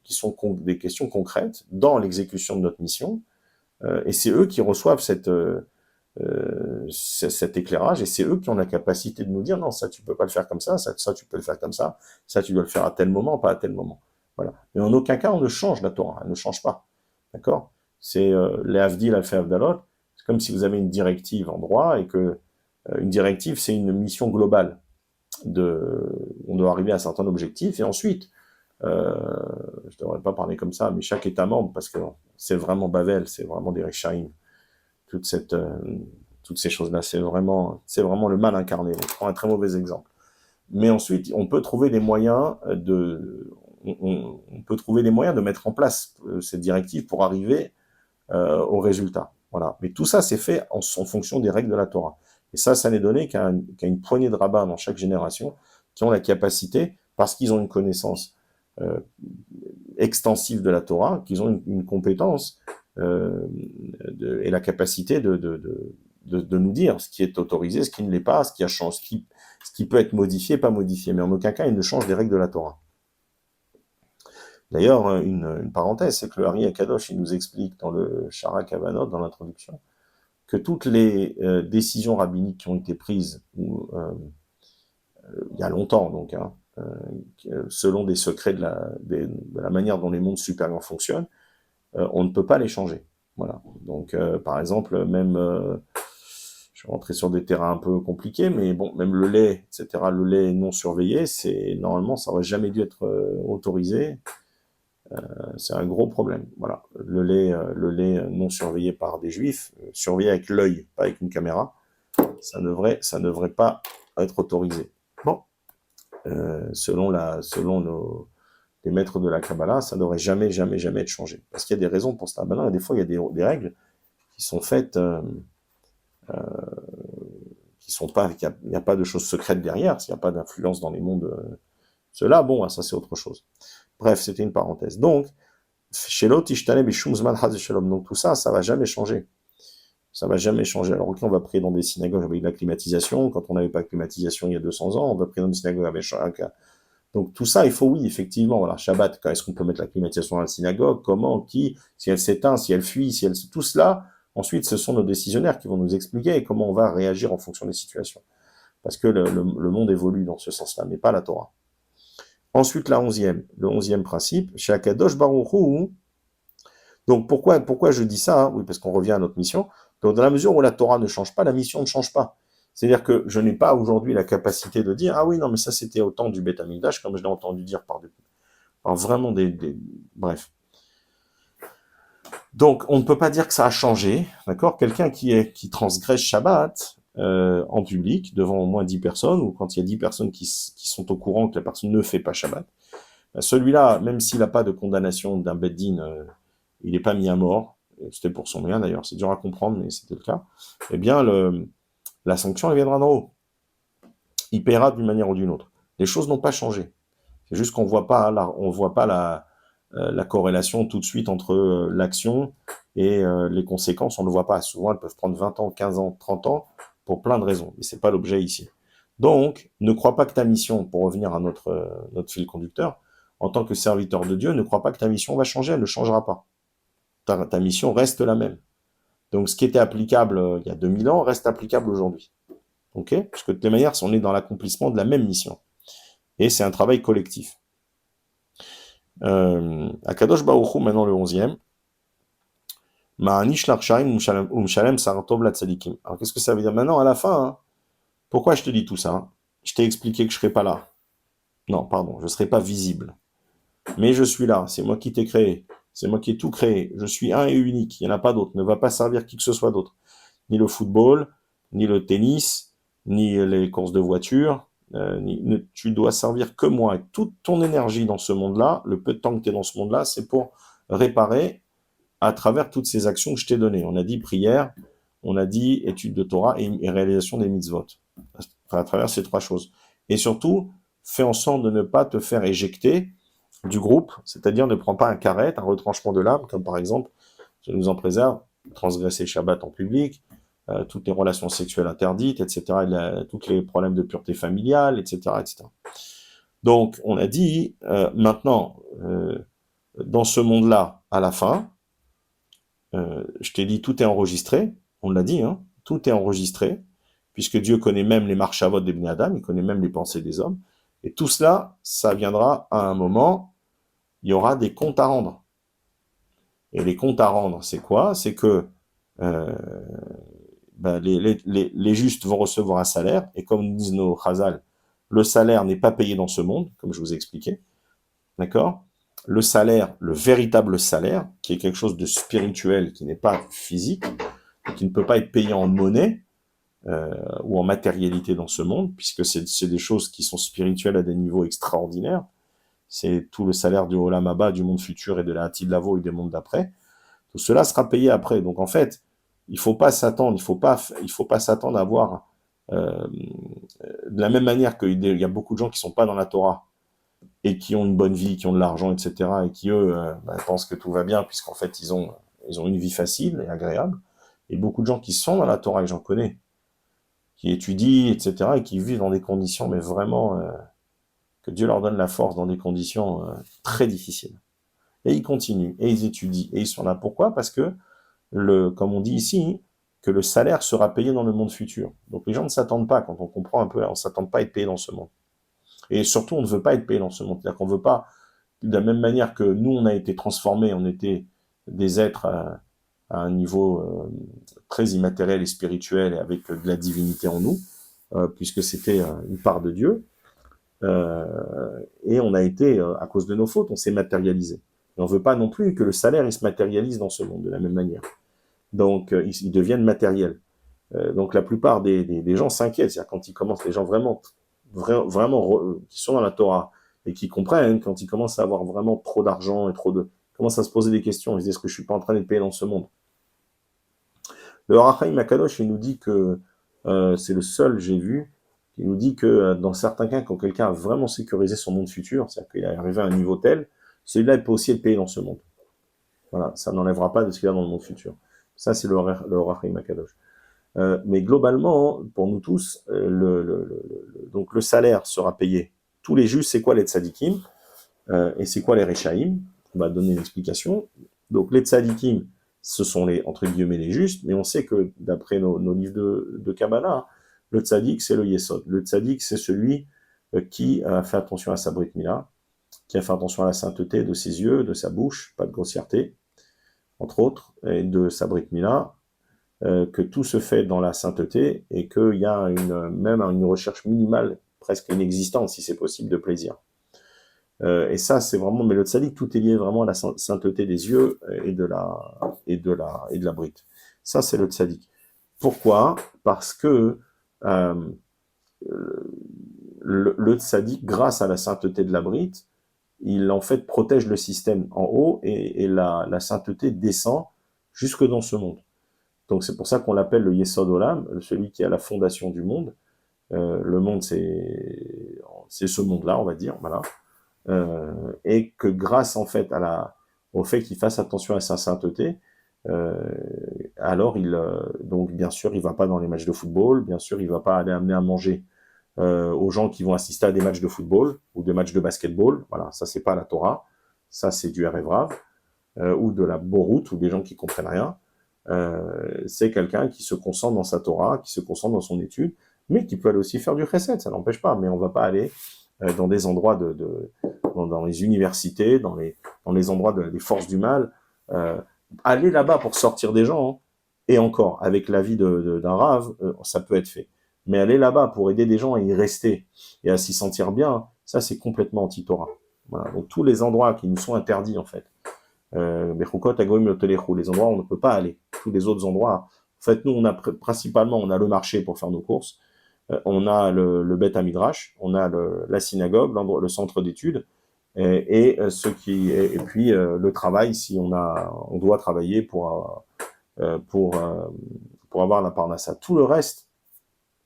qui sont des questions concrètes dans l'exécution de notre mission, et c'est eux qui reçoivent cet éclairage, et c'est eux qui ont la capacité de nous dire non, ça tu peux pas le faire comme ça tu peux le faire comme ça tu dois le faire à tel moment, pas à tel moment. Voilà. Mais en aucun cas on ne change la Torah, elle ne change pas. D'accord? C'est les Havdil al Avdalot, c'est comme si vous avez une directive en droit et que une directive c'est une mission globale. On doit arriver à un certain objectif et ensuite, je devrais pas parler comme ça, mais chaque État membre, parce que c'est vraiment Bavel, c'est vraiment des Rechaim, toutes ces choses-là, c'est vraiment le mal incarné. Je prends un très mauvais exemple. Mais ensuite, on peut trouver des moyens on peut trouver des moyens de mettre en place cette directive pour arriver au résultat. Voilà. Mais tout ça, c'est fait en fonction des règles de la Torah. Et ça n'est donné qu'à une poignée de rabbins dans chaque génération qui ont la capacité, parce qu'ils ont une connaissance extensive de la Torah, qu'ils ont une compétence et la capacité de nous dire ce qui est autorisé, ce qui ne l'est pas, ce qui peut être modifié, pas modifié. Mais en aucun cas, ils ne changent des règles de la Torah. D'ailleurs, une parenthèse, c'est que le Hari Akadosh, il nous explique dans le Shara Kavanot, dans l'introduction, que toutes les décisions rabbiniques qui ont été prises il y a longtemps, donc, hein, selon des secrets de la manière dont les mondes supérieurs fonctionnent, on ne peut pas les changer. Voilà. Donc, par exemple, même, je vais rentrer sur des terrains un peu compliqués, mais bon, même le lait, etc., le lait non surveillé, c'est normalement, ça aurait jamais dû être autorisé. C'est un gros problème. Voilà, le lait non surveillé par des juifs, surveillé avec l'œil, pas avec une caméra, ça ne devrait pas être autorisé. Bon, selon les maîtres de la Kabbalah, ça ne devrait jamais, jamais, jamais être changé. Parce qu'il y a des raisons pour ça. Maintenant, des fois, il y a des règles qui sont faites, qui sont pas, il n'y a pas de choses secrètes derrière, s'il n'y a pas d'influence dans les mondes. Cela, bon, ça c'est autre chose. Bref, c'était une parenthèse. Donc, donc tout ça, ça va jamais changer. Ça va jamais changer. Alors, ok, on va prier dans des synagogues avec la climatisation. Quand on n'avait pas de climatisation il y a 200 ans, on va prier dans des synagogues avec donc tout ça, il faut, oui, effectivement, voilà, Shabbat, est-ce qu'on peut mettre la climatisation dans la synagogue, comment, qui, si elle s'éteint, si elle fuit, si elle... Tout cela, ensuite, ce sont nos décisionnaires qui vont nous expliquer comment on va réagir en fonction des situations. Parce que le monde évolue dans ce sens-là, mais pas la Torah. Ensuite, le 11e principe, chez Akadosh Baruch Hu. Donc pourquoi je dis ça, hein? Oui, parce qu'on revient à notre mission. Donc dans la mesure où la Torah ne change pas, la mission ne change pas. C'est-à-dire que je n'ai pas aujourd'hui la capacité de dire, ah oui, non, mais ça c'était au temps du Beth Amikdash, comme je l'ai entendu dire par vraiment bref. Donc on ne peut pas dire que ça a changé, d'accord? Quelqu'un qui transgresse Shabbat en public, devant au moins 10 personnes, ou quand il y a 10 personnes qui sont au courant que la personne ne fait pas Shabbat, celui-là, même s'il n'a pas de condamnation d'un Beth Din, il n'est pas mis à mort, c'était pour son bien d'ailleurs, c'est dur à comprendre, mais c'était le cas, eh bien, la sanction, elle viendra d'en haut. Il paiera d'une manière ou d'une autre. Les choses n'ont pas changé. C'est juste qu'on voit pas la corrélation tout de suite entre l'action et les conséquences, on ne le voit pas. Souvent, elles peuvent prendre 20 ans, 15 ans, 30 ans, pour plein de raisons, mais c'est pas l'objet ici. Donc, ne crois pas que ta mission, pour revenir à notre fil conducteur, en tant que serviteur de Dieu, ne crois pas que ta mission va changer, elle ne changera pas. Ta mission reste la même. Donc, ce qui était applicable il y a 2000 ans reste applicable aujourd'hui. Ok? Parce que de toutes les manières, on est dans l'accomplissement de la même mission. Et c'est un travail collectif. Akadosh Baruch Hu, maintenant le 11e. Ma'anish l'Arshaim umshalem saratov la tzadikim. Alors, qu'est-ce que ça veut dire maintenant, à la fin, hein? Pourquoi je te dis tout ça, hein? Je t'ai expliqué que je ne serai pas là. Non, pardon, je ne serai pas visible. Mais je suis là, c'est moi qui t'ai créé. C'est moi qui ai tout créé. Je suis un et unique, il n'y en a pas d'autre. Ne va pas servir qui que ce soit d'autre. Ni le football, ni le tennis, ni les courses de voiture. Tu dois servir que moi. Et toute ton énergie dans ce monde-là, le peu de temps que tu es dans ce monde-là, c'est pour réparer à travers toutes ces actions que je t'ai données. On a dit prière, on a dit étude de Torah et réalisation des mitzvot. À travers ces trois choses. Et surtout, fais en sorte de ne pas te faire éjecter du groupe, c'est-à-dire ne prends pas un carré, un retranchement de l'âme, comme par exemple, je nous en préserve, transgresser Shabbat en public, toutes les relations sexuelles interdites, etc., tous les problèmes de pureté familiale, etc., etc. Donc, on a dit, maintenant, dans ce monde-là, à la fin, je t'ai dit, tout est enregistré, on l'a dit, hein, tout est enregistré, puisque Dieu connaît même les marchavot des Bnei Adam, il connaît même les pensées des hommes, et tout cela, ça viendra à un moment, il y aura des comptes à rendre. Et les comptes à rendre, c'est quoi? C'est que les justes vont recevoir un salaire, et comme disent nos chazal, le salaire n'est pas payé dans ce monde, comme je vous ai expliqué, d'accord? Le salaire, le véritable salaire, qui est quelque chose de spirituel, qui n'est pas physique, qui ne peut pas être payé en monnaie ou en matérialité dans ce monde, puisque c'est des choses qui sont spirituelles à des niveaux extraordinaires. C'est tout le salaire du Olam Haba, du monde futur et de la Hatid Lavo et des mondes d'après. Tout cela sera payé après. Donc en fait, il faut pas s'attendre, il faut pas s'attendre à voir de la même manière qu'il y a beaucoup de gens qui sont pas dans la Torah et qui ont une bonne vie, qui ont de l'argent, etc. et qui eux pensent que tout va bien puisqu'en fait ils ont une vie facile et agréable. Et beaucoup de gens qui sont dans la Torah, et j'en connais, qui étudient, etc. et qui vivent dans des conditions, mais vraiment que Dieu leur donne la force dans des conditions très difficiles. Et ils continuent, et ils étudient, et ils sont là. Pourquoi? Parce que, comme on dit ici, que le salaire sera payé dans le monde futur. Donc les gens ne s'attendent pas, quand on comprend un peu, on ne s'attend pas à être payé dans ce monde. Et surtout, on ne veut pas être payé dans ce monde. C'est-à-dire qu'on ne veut pas, de la même manière que nous, on a été transformés, on était des êtres à un niveau très immatériel et spirituel, et avec de la divinité en nous, puisque c'était une part de Dieu, et on a été, à cause de nos fautes, on s'est matérialisé. Et on ne veut pas non plus que le salaire il se matérialise dans ce monde de la même manière. Donc, ils deviennent matériels. Donc, la plupart des gens s'inquiètent. C'est-à-dire quand ils commencent, les gens vraiment qui sont dans la Torah et qui comprennent, quand ils commencent à avoir vraiment trop d'argent et commencent à se poser des questions, ils se disent, est-ce que je suis pas en train d'être payé dans ce monde? Le Or HaChaim Akadosh, il nous dit que c'est le seul, j'ai vu, qui nous dit que dans certains cas, quand quelqu'un a vraiment sécurisé son monde futur, c'est-à-dire qu'il est arrivé à un niveau tel, celui-là il peut aussi être payé dans ce monde. Voilà, ça n'enlèvera pas de ce qu'il y a dans le monde futur. Ça, c'est le Or HaChaim Akadosh. Mais globalement, pour nous tous, donc le salaire sera payé. Tous les justes, c'est quoi les tzadikim et c'est quoi les rechaim? On va donner une explication. Donc les tzadikim, ce sont les, entre guillemets, les justes, mais on sait que d'après nos livres de Kabbalah, le tzadik, c'est le yesod. Le tzadik, c'est celui qui a fait attention à sa brit mila, qui a fait attention à la sainteté de ses yeux, de sa bouche, pas de grossièreté, entre autres, et de sa brit mila, que tout se fait dans la sainteté et qu'il y a même une recherche minimale, presque inexistante si c'est possible, de plaisir. Et ça, c'est vraiment, mais le tzaddik, tout est lié vraiment à la sainteté des yeux et de la brite. Ça, c'est le tzaddik. Pourquoi? Parce que le tzaddik, grâce à la sainteté de la brite, il en fait protège le système en haut et la sainteté descend jusque dans ce monde. Donc c'est pour ça qu'on l'appelle le Yesod Olam, celui qui a la fondation du monde. Le monde, c'est ce monde-là, on va dire, voilà. Et que grâce en fait au fait qu'il fasse attention à sa sainteté, alors donc bien sûr, il va pas dans les matchs de football, bien sûr, il va pas aller amener à manger aux gens qui vont assister à des matchs de football ou des matchs de basketball. Voilà, ça c'est pas la Torah, ça c'est du Erev Rav, ou de la Borout, ou des gens qui comprennent rien. C'est quelqu'un qui se concentre dans sa Torah, qui se concentre dans son étude, mais qui peut aller aussi faire du chesed, ça n'empêche pas, mais on va pas aller dans des endroits dans les universités, dans les endroits des forces du mal, aller là-bas pour sortir des gens, hein, et encore, avec l'avis d'un rave, ça peut être fait. Mais aller là-bas pour aider des gens à y rester et à s'y sentir bien, ça c'est complètement anti-Torah. Voilà. Donc tous les endroits qui nous sont interdits en fait, les endroits où on ne peut pas aller, tous les autres endroits. En fait, nous, principalement, on a le marché pour faire nos courses, on a le Beth Midrash, on a la synagogue, le centre d'études, et puis le travail si on doit travailler pour avoir la parnassa. Tout le reste,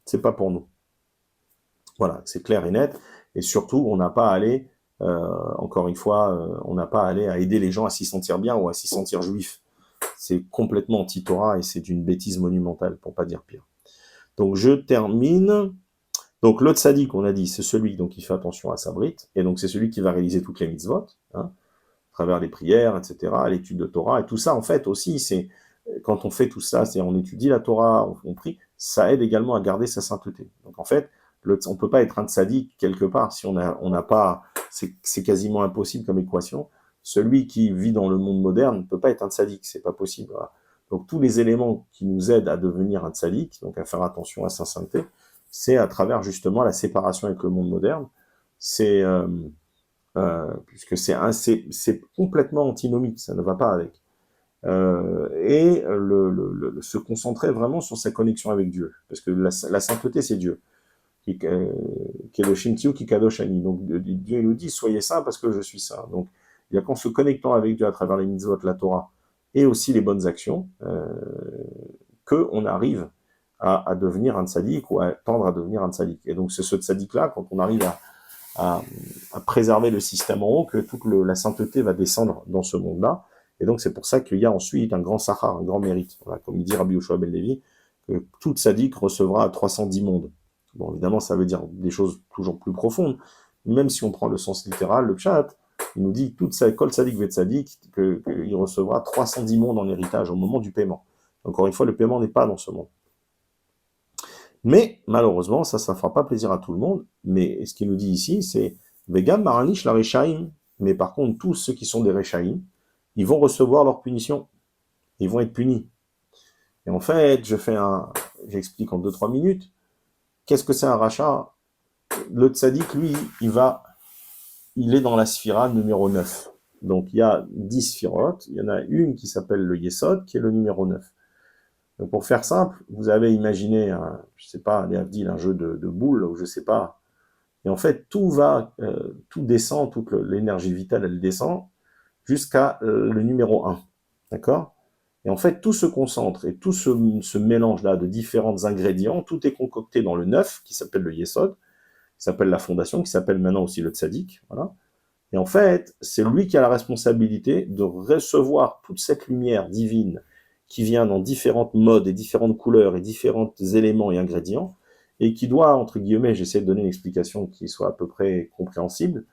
c'est pas pour nous. Voilà, c'est clair et net. Et surtout, on n'a pas à aller encore une fois, on n'a pas à aller à aider les gens à s'y sentir bien ou à s'y sentir juif. C'est complètement anti-Torah et c'est d'une bêtise monumentale, pour pas dire pire. Donc je termine. Donc le tzaddik, on a dit, c'est celui donc, qui fait attention à sa brite, et donc c'est celui qui va réaliser toutes les mitzvot, hein, à travers les prières, etc., l'étude de Torah, et tout ça, en fait, aussi, c'est quand on fait tout ça, c'est on étudie la Torah, on prie, ça aide également à garder sa sainteté. Donc en fait, on peut pas être un tzaddik quelque part si on n'a pas, c'est quasiment impossible comme équation. Celui qui vit dans le monde moderne ne peut pas être un tzaddik, c'est pas possible. Voilà. Donc tous les éléments qui nous aident à devenir un tzaddik, donc à faire attention à sa sainteté, c'est à travers justement la séparation avec le monde moderne. C'est puisque c'est complètement antinomique, ça ne va pas avec. Et se concentrer vraiment sur sa connexion avec Dieu, parce que la sainteté c'est Dieu. Kedoshim Tziu Kikadoshani. Donc Dieu nous dit soyez saints parce que je suis saint. Donc il y a qu'en se connectant avec Dieu à travers les mitzvot, la Torah et aussi les bonnes actions que on arrive à devenir un tzaddik ou à tendre à devenir un tzaddik. Et donc c'est ce tzaddik-là, quand on arrive à préserver le système en haut, que toute la sainteté va descendre dans ce monde-là. Et donc c'est pour ça qu'il y a ensuite un grand sahar, un grand mérite. Voilà, comme il dit Rabbi Yoshua ben Levi, que tout tzaddik recevra 310 mondes. Bon, évidemment, ça veut dire des choses toujours plus profondes. Même si on prend le sens littéral, le pshat, il nous dit toute sa kol tzadik vet tzadik, qu'il recevra 310 mondes en héritage au moment du paiement. Encore une fois, le paiement n'est pas dans ce monde. Mais, malheureusement, ça ne fera pas plaisir à tout le monde. Mais ce qu'il nous dit ici, c'est Vegam Maranish la Rechaim. Mais par contre, tous ceux qui sont des Rechaim, ils vont recevoir leur punition. Ils vont être punis. Et en fait, j'explique en 2-3 minutes. Qu'est-ce que c'est un rachat? Le tzaddik, lui, il est dans la sphira numéro 9. Donc, il y a 10 sphirotes. Il y en a une qui s'appelle le Yesod, qui est le numéro 9. Donc, pour faire simple, vous avez imaginé, je sais pas, un jeu de boules, ou je sais pas. Et en fait, tout descend, toute l'énergie vitale, elle descend jusqu'à le numéro 1. D'accord? Et en fait, tout se concentre et tout ce mélange-là de différents ingrédients, tout est concocté dans le 9, qui s'appelle le Yesod, qui s'appelle la fondation, qui s'appelle maintenant aussi le Tzadik. Voilà. Et en fait, c'est lui qui a la responsabilité de recevoir toute cette lumière divine qui vient dans différentes modes et différentes couleurs et différents éléments et ingrédients, et qui doit, entre guillemets, j'essaie de donner une explication qui soit à peu près compréhensible,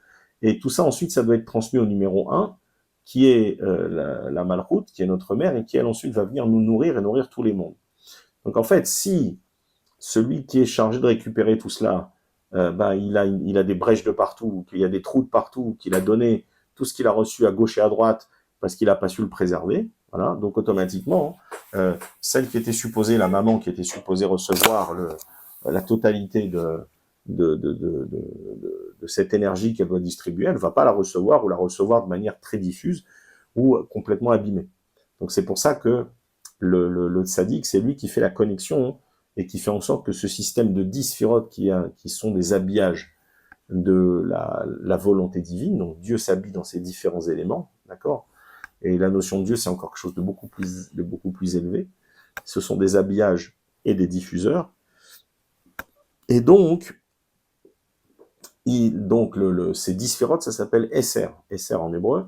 et tout ça ensuite, ça doit être transmis au numéro 1, qui est la Malchut, qui est notre mère, et qui elle ensuite va venir nous nourrir et nourrir tous les mondes. Donc en fait, si celui qui est chargé de récupérer tout cela, il a des brèches de partout, qu'il y a des trous de partout, qu'il a donné tout ce qu'il a reçu à gauche et à droite parce qu'il n'a pas su le préserver, voilà, donc automatiquement, celle qui était supposée, la maman qui était supposée recevoir la totalité de cette énergie qu'elle doit distribuer, elle ne va pas la recevoir ou la recevoir de manière très diffuse ou complètement abîmée. Donc c'est pour ça que le tzaddik, c'est lui qui fait la connexion et qui fait en sorte que ce système de 10 sphirotes qui sont des habillages de la volonté divine, donc Dieu s'habille dans ces différents éléments, d'accord? Et la notion de Dieu, c'est encore quelque chose de beaucoup plus élevé. Ce sont des habillages et des diffuseurs. Et donc, ces 10 sphirotes, ça s'appelle Esser. Esser en hébreu.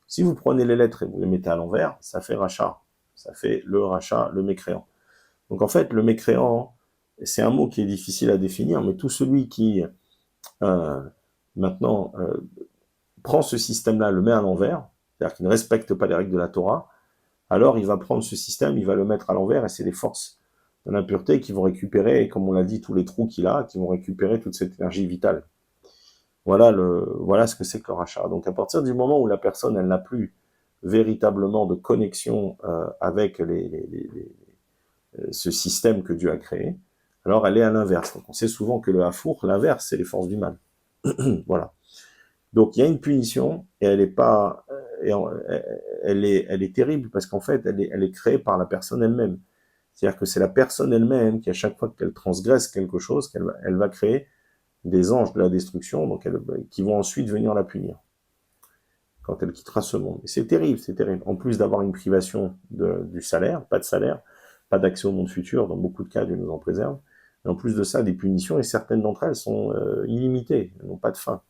Si vous prenez les lettres et vous les mettez à l'envers, ça fait rachat. Ça fait le rachat, le mécréant. Donc en fait, le mécréant, c'est un mot qui est difficile à définir, mais tout celui qui, maintenant, prend ce système-là, le met à l'envers, c'est-à-dire qu'il ne respecte pas les règles de la Torah, alors il va prendre ce système, il va le mettre à l'envers, et c'est les forces de l'impureté qui vont récupérer, comme on l'a dit, tous les trous qu'il a, qui vont récupérer toute cette énergie vitale. Voilà ce que c'est que le rachat. Donc à partir du moment où la personne, elle n'a plus véritablement de connexion avec ce système que Dieu a créé, alors elle est à l'inverse. Donc on sait souvent que le hafour, l'inverse, c'est les forces du mal. Voilà. Donc il y a une punition, et elle est terrible, parce qu'en fait, elle est créée par la personne elle-même. C'est-à-dire que c'est la personne elle-même qui, à chaque fois qu'elle transgresse quelque chose, elle va créer des anges de la destruction, donc qui vont ensuite venir la punir quand elle quittera ce monde. Et c'est terrible, c'est terrible. En plus d'avoir une privation du salaire, pas d'accès au monde futur, dans beaucoup de cas, Dieu nous en préserve, mais en plus de ça, des punitions, et certaines d'entre elles sont illimitées, elles n'ont pas de fin.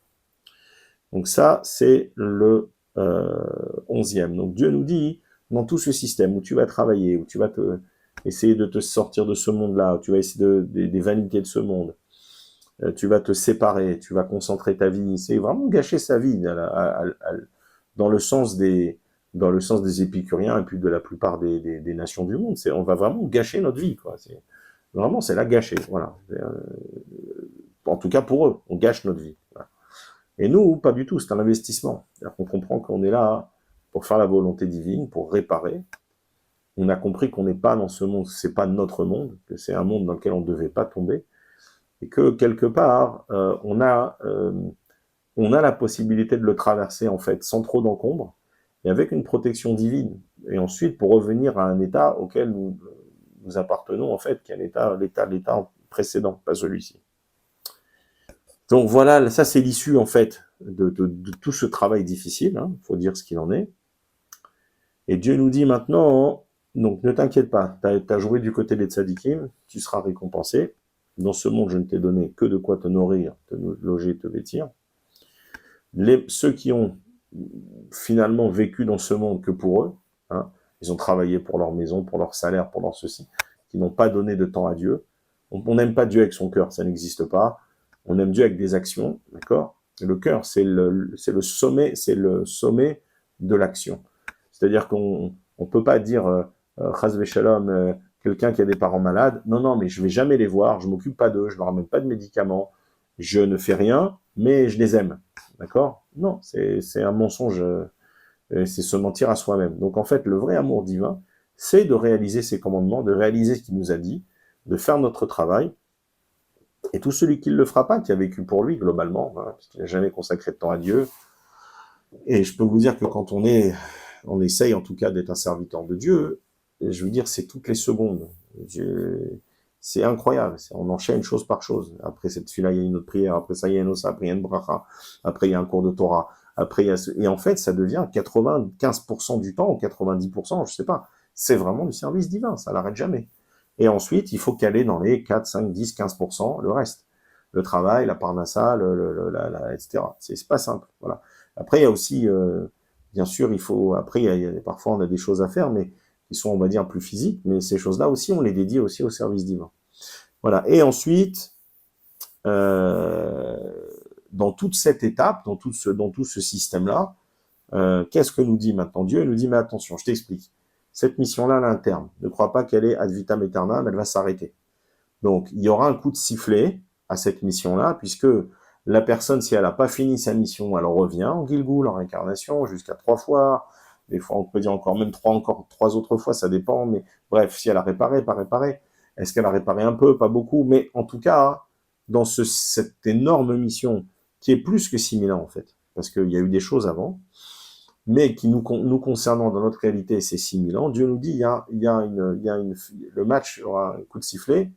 Donc ça, c'est le 11e. Donc Dieu nous dit, dans tout ce système où tu vas travailler, où tu vas essayer de te sortir de ce monde-là, où tu vas essayer des vanités de ce monde, tu vas te séparer, tu vas concentrer ta vie, c'est vraiment gâcher sa vie dans le sens des épicuriens et puis de la plupart des nations du monde. On va vraiment gâcher notre vie, quoi. C'est la gâcher, voilà. En tout cas pour eux, on gâche notre vie. Voilà. Et nous, pas du tout, c'est un investissement. C'est-à-dire qu'on comprend qu'on est là pour faire la volonté divine, pour réparer. On a compris qu'on n'est pas dans ce monde, c'est pas notre monde, que c'est un monde dans lequel on ne devait pas tomber, et que quelque part, on a la possibilité de le traverser en fait sans trop d'encombre, et avec une protection divine, et ensuite pour revenir à un état auquel nous appartenons en fait, qui est l'état précédent, pas celui-ci. Donc voilà, ça c'est l'issue en fait de tout ce travail difficile, hein, faut dire ce qu'il en est. Et Dieu nous dit maintenant, donc ne t'inquiète pas, t'as joué du côté des tzadikim, tu seras récompensé. Dans ce monde, je ne t'ai donné que de quoi te nourrir, te loger, te vêtir. Ceux qui ont finalement vécu dans ce monde que pour eux, hein, ils ont travaillé pour leur maison, pour leur salaire, pour leur ceci, qui n'ont pas donné de temps à Dieu. On n'aime pas Dieu avec son cœur, ça n'existe pas. On aime Dieu avec des actions, d'accord? Le cœur, c'est le sommet de l'action. C'est-à-dire qu'on ne peut pas dire chas v'shalom, quelqu'un qui a des parents malades, non, non, mais je vais jamais les voir, je m'occupe pas d'eux, je leur amène pas de médicaments, je ne fais rien, mais je les aime. D'accord? Non, c'est un mensonge, c'est se mentir à soi-même. Donc en fait, le vrai amour divin, c'est de réaliser ses commandements, de réaliser ce qu'il nous a dit, de faire notre travail, et tout celui qui ne le fera pas, qui a vécu pour lui globalement, hein, parce qu'il n'a jamais consacré de temps à Dieu, et je peux vous dire que quand on essaye en tout cas d'être un serviteur de Dieu, je veux dire, c'est toutes les secondes. C'est incroyable. On enchaîne chose par chose. Après cette fille-là, il y a une autre prière. Après ça, il y a une autre, après il y a une bracha. Après, il y a un cours de Torah. Après, il y a et en fait, ça devient 95% du temps, ou 90%, je sais pas. C'est vraiment du service divin. Ça n'arrête jamais. Et ensuite, il faut caler dans les 4, 5, 10, 15% le reste. Le travail, la parnassa, etc. C'est pas simple. Voilà. Après, il y a aussi, bien sûr, il faut. Après, parfois, on a des choses à faire, mais qui sont, on va dire, plus physiques. Mais ces choses-là aussi, on les dédie aussi au service divin. Voilà. Et ensuite, euh, dans toute cette étape, dans tout ce système-là, qu'est-ce que nous dit maintenant Dieu? Il nous dit, mais attention, je t'explique. Cette mission-là, elle a un terme. Ne crois pas qu'elle est ad vitam aeternam, elle va s'arrêter. Donc, il y aura un coup de sifflet à cette mission-là, puisque la personne, si elle n'a pas fini sa mission, elle revient en Gilgoul, en réincarnation, jusqu'à 3 fois. Des fois, on peut dire encore 3 autres fois, ça dépend. Mais bref, si elle a réparé, pas réparé. Est-ce qu'elle a réparé un peu, pas beaucoup? Mais en tout cas, dans cette énorme mission, qui est plus que 6000 ans, en fait, parce qu'il y a eu des choses avant, mais qui nous concernant dans notre réalité, c'est 6000 ans, Dieu nous dit, le match aura un coup de sifflet,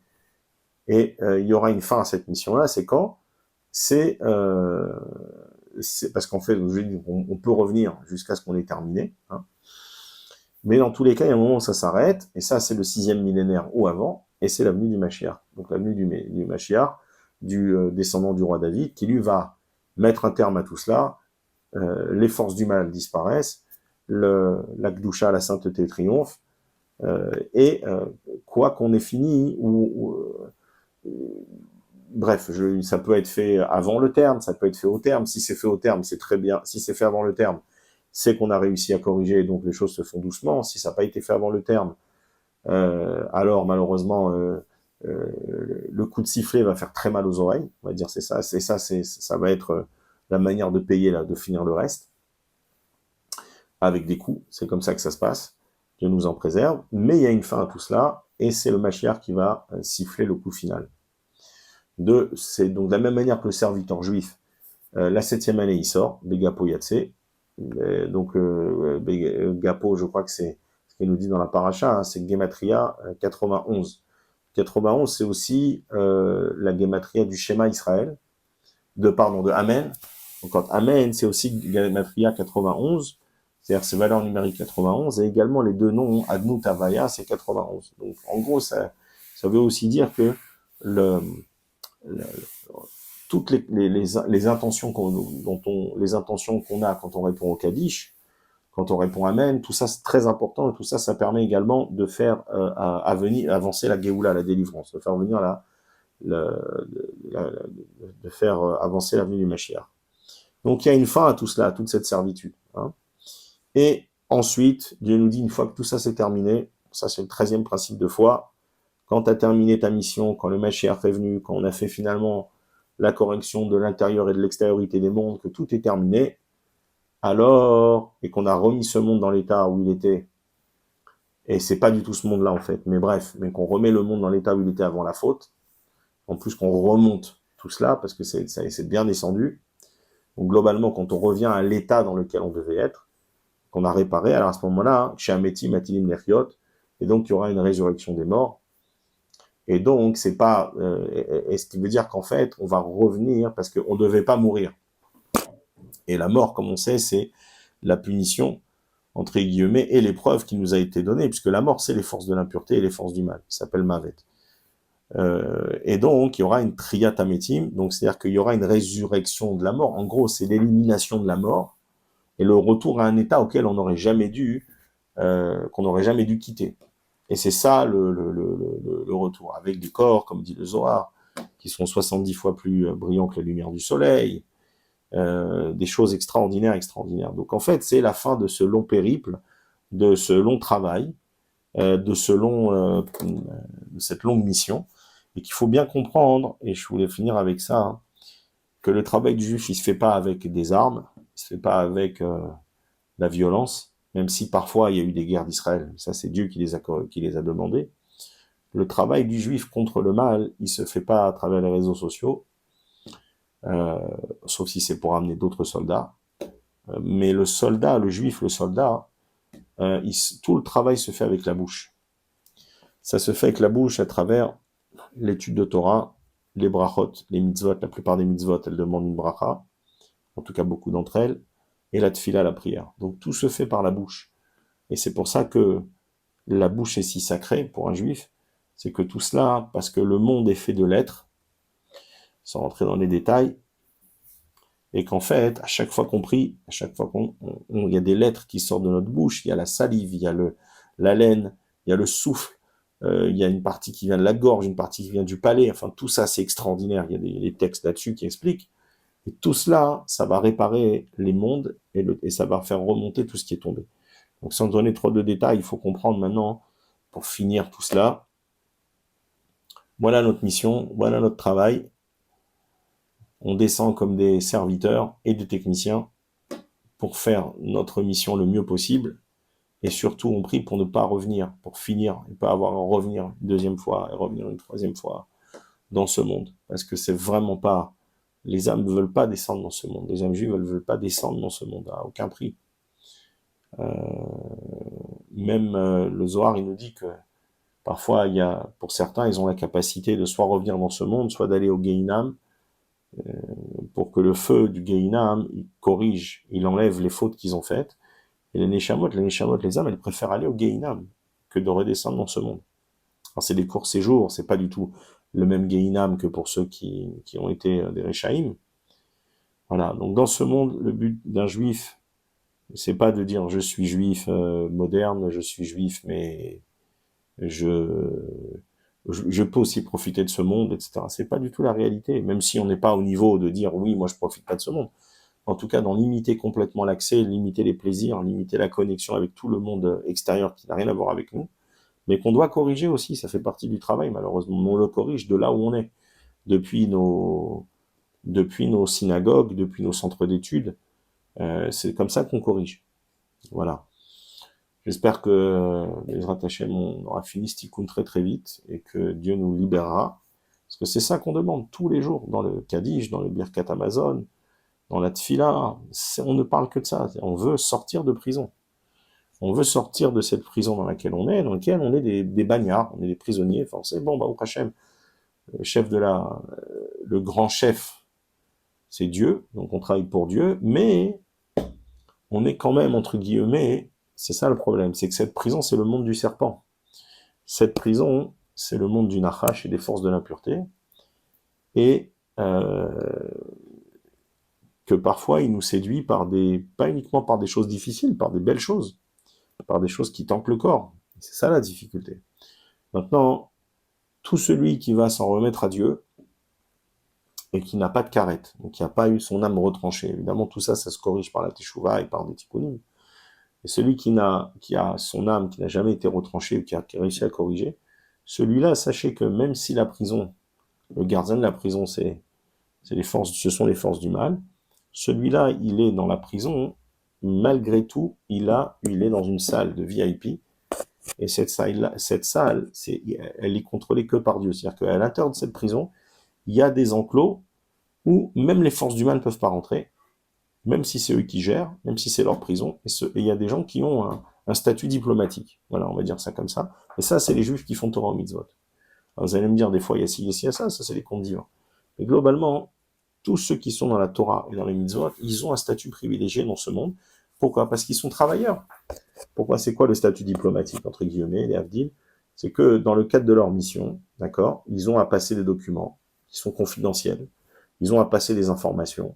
et il y aura une fin à cette mission-là. C'est quand? C'est parce qu'en fait, on peut revenir jusqu'à ce qu'on ait terminé. Hein. Mais dans tous les cas, il y a un moment où ça s'arrête, et ça, c'est le 6e millénaire ou avant, et c'est l'avenue du Mashiach. Donc l'avenue du Mashiach, du descendant du roi David, qui lui va mettre un terme à tout cela. Les forces du mal disparaissent, la Gdusha, la sainteté triomphe, et quoi qu'on ait fini, bref, ça peut être fait avant le terme, ça peut être fait au terme. Si c'est fait au terme, c'est très bien. Si c'est fait avant le terme, c'est qu'on a réussi à corriger, donc les choses se font doucement. Si ça n'a pas été fait avant le terme, alors malheureusement, le coup de sifflet va faire très mal aux oreilles. On va dire ça va être la manière de payer là, de finir le reste avec des coups. C'est comme ça que ça se passe. Dieu nous en préserve. Mais il y a une fin à tout cela, et c'est le Mashiach qui va siffler le coup final. C'est donc de la même manière que le serviteur juif, la 7e année, il sort, Begapo Yatse. Donc, Gapo, je crois que c'est ce qu'il nous dit dans la paracha, hein, c'est Gematria 91. 91, c'est aussi la Gematria du Shema Israël, de Amen. Donc, quand Amen, c'est aussi Gematria 91, c'est-à-dire c'est valeur numérique 91, et également les deux noms, Adnut Avaya, c'est 91. Donc, en gros, ça veut aussi dire que toutes les intentions les intentions qu'on a quand on répond au Kaddish, quand on répond Amen, tout ça c'est très important, et tout ça, ça permet également de faire avancer la Géoula, la délivrance, de faire venir de faire avancer l'avenue du Mashiach. Donc il y a une fin à tout cela, à toute cette servitude. Hein. Et ensuite, Dieu nous dit, une fois que tout ça c'est terminé, ça c'est le 13e principe de foi, quand tu as terminé ta mission, quand le Mashiach est venu, quand on a fait finalement la correction de l'intérieur et de l'extériorité des mondes, que tout est terminé, alors, et qu'on a remis ce monde dans l'état où il était, et c'est pas du tout ce monde-là en fait, mais bref, mais qu'on remet le monde dans l'état où il était avant la faute, en plus qu'on remonte tout cela, parce que c'est bien descendu, donc globalement, quand on revient à l'état dans lequel on devait être, qu'on a réparé, alors à ce moment-là, chez Ameti, Matilim, Nechiot, et donc il y aura une résurrection des morts, et donc c'est pas, et ce qui veut dire qu'en fait, on va revenir, parce qu'on ne devait pas mourir. Et la mort, comme on sait, c'est la punition, entre guillemets, et l'épreuve qui nous a été donnée, puisque la mort, c'est les forces de l'impureté et les forces du mal, qui s'appelle Mavet. Et donc, il y aura une Triyat Ametim, donc c'est-à-dire qu'il y aura une résurrection de la mort. En gros, c'est l'élimination de la mort, et le retour à un état auquel on n'aurait jamais dû, qu'on n'aurait jamais dû quitter. Et c'est ça le retour, avec des corps, comme dit le Zohar, qui sont 70 fois plus brillants que la lumière du soleil, des choses extraordinaires. Donc en fait, c'est la fin de ce long périple, de ce long travail, de cette longue mission, et qu'il faut bien comprendre, et je voulais finir avec ça, hein, que le travail du juif, il se fait pas avec des armes, il se fait pas avec la violence, même si parfois il y a eu des guerres d'Israël, ça c'est Dieu qui les a demandées. Le travail du juif contre le mal, il se fait pas à travers les réseaux sociaux, euh, sauf si c'est pour amener d'autres soldats. Mais le soldat, le juif, le soldat, tout le travail se fait avec la bouche. Ça se fait avec la bouche à travers l'étude de Torah, les brachot, les mitzvot. La plupart des mitzvot, elles demandent une bracha, en tout cas beaucoup d'entre elles, et la tfila, la prière. Donc tout se fait par la bouche. Et c'est pour ça que la bouche est si sacrée pour un juif, c'est que tout cela, parce que le monde est fait de lettres, sans rentrer dans les détails, et qu'en fait, à chaque fois qu'on prie, à chaque fois il y a des lettres qui sortent de notre bouche, il y a la salive, il y a l'haleine, il y a le souffle, il y a une partie qui vient de la gorge, une partie qui vient du palais, enfin tout ça c'est extraordinaire, il y a des textes là-dessus qui expliquent, et tout cela, ça va réparer les mondes, et ça va faire remonter tout ce qui est tombé. Donc sans donner trop de détails, il faut comprendre maintenant, pour finir tout cela, voilà notre mission, voilà notre travail, on descend comme des serviteurs et des techniciens pour faire notre mission le mieux possible, et surtout on prie pour ne pas revenir, pour finir, et pas avoir à revenir une deuxième fois, et revenir une troisième fois dans ce monde, parce que c'est vraiment pas, les âmes ne veulent pas descendre dans ce monde, les âmes juives ne veulent pas descendre dans ce monde, à aucun prix. Même le Zohar, il nous dit que parfois, pour certains, ils ont la capacité de soit revenir dans ce monde, soit d'aller au Gehinam, pour que le feu du Gehinam, il corrige, il enlève les fautes qu'ils ont faites. Et les Neshamot, les âmes, elles préfèrent aller au Gehinam que de redescendre dans ce monde. Alors c'est des courts séjours, c'est pas du tout le même Gehinam que pour ceux qui ont été des Rechaïm. Voilà, donc dans ce monde, le but d'un juif, c'est pas de dire je suis juif moderne, je suis juif, mais je peux aussi profiter de ce monde, etc. C'est pas du tout la réalité, même si on n'est pas au niveau de dire oui, moi je profite pas de ce monde. En tout cas, d'en limiter complètement l'accès, limiter les plaisirs, limiter la connexion avec tout le monde extérieur qui n'a rien à voir avec nous, mais qu'on doit corriger aussi, ça fait partie du travail, malheureusement. On le corrige de là où on est, depuis nos, depuis nos synagogues, depuis nos centres d'études, c'est comme ça qu'on corrige. Voilà. J'espère que les Hashem, on aura fini ce tikkun très très vite et que Dieu nous libérera. Parce que c'est ça qu'on demande tous les jours, dans le Kaddish, dans le Birkat Amazon, dans la Tfila. On ne parle que de ça. On veut sortir de prison. On veut sortir de cette prison dans laquelle on est, des bagnards, on est des prisonniers forcés. Bon, Baruch Hashem, le grand chef, c'est Dieu, donc on travaille pour Dieu, mais on est quand même, entre guillemets, c'est ça le problème, c'est que cette prison, c'est le monde du serpent. Cette prison, c'est le monde du Nachash et des forces de l'impureté, et que parfois il nous séduit pas uniquement par des choses difficiles, par des belles choses, par des choses qui tentent le corps. C'est ça la difficulté. Maintenant, tout celui qui va s'en remettre à Dieu, et qui n'a pas de carette, donc qui n'a pas eu son âme retranchée, évidemment tout ça, ça se corrige par la Teshuvah et par des tikkunim. Et celui qui a son âme, qui n'a jamais été retranchée, ou qui a réussi à corriger, celui-là, sachez que même si la prison, le gardien de la prison, ce sont les forces du mal, celui-là, il est dans la prison, malgré tout, il est dans une salle de VIP, et cette salle, elle est contrôlée que par Dieu. C'est-à-dire qu'à l'intérieur de cette prison, il y a des enclos où même les forces du mal ne peuvent pas rentrer, même si c'est eux qui gèrent, même si c'est leur prison, et il y a des gens qui ont un statut diplomatique. Voilà, on va dire ça comme ça. Et ça, c'est les juifs qui font Torah au mitzvot. Alors, vous allez me dire, des fois, il y a ci, il y a ça c'est les comptes divins. Mais globalement, tous ceux qui sont dans la Torah et dans les mitzvot, ils ont un statut privilégié dans ce monde. Pourquoi? Parce qu'ils sont travailleurs. Pourquoi? C'est quoi le statut diplomatique, entre guillemets, les Havdil? C'est que dans le cadre de leur mission, d'accord, ils ont à passer des documents qui sont confidentiels, ils ont à passer des informations,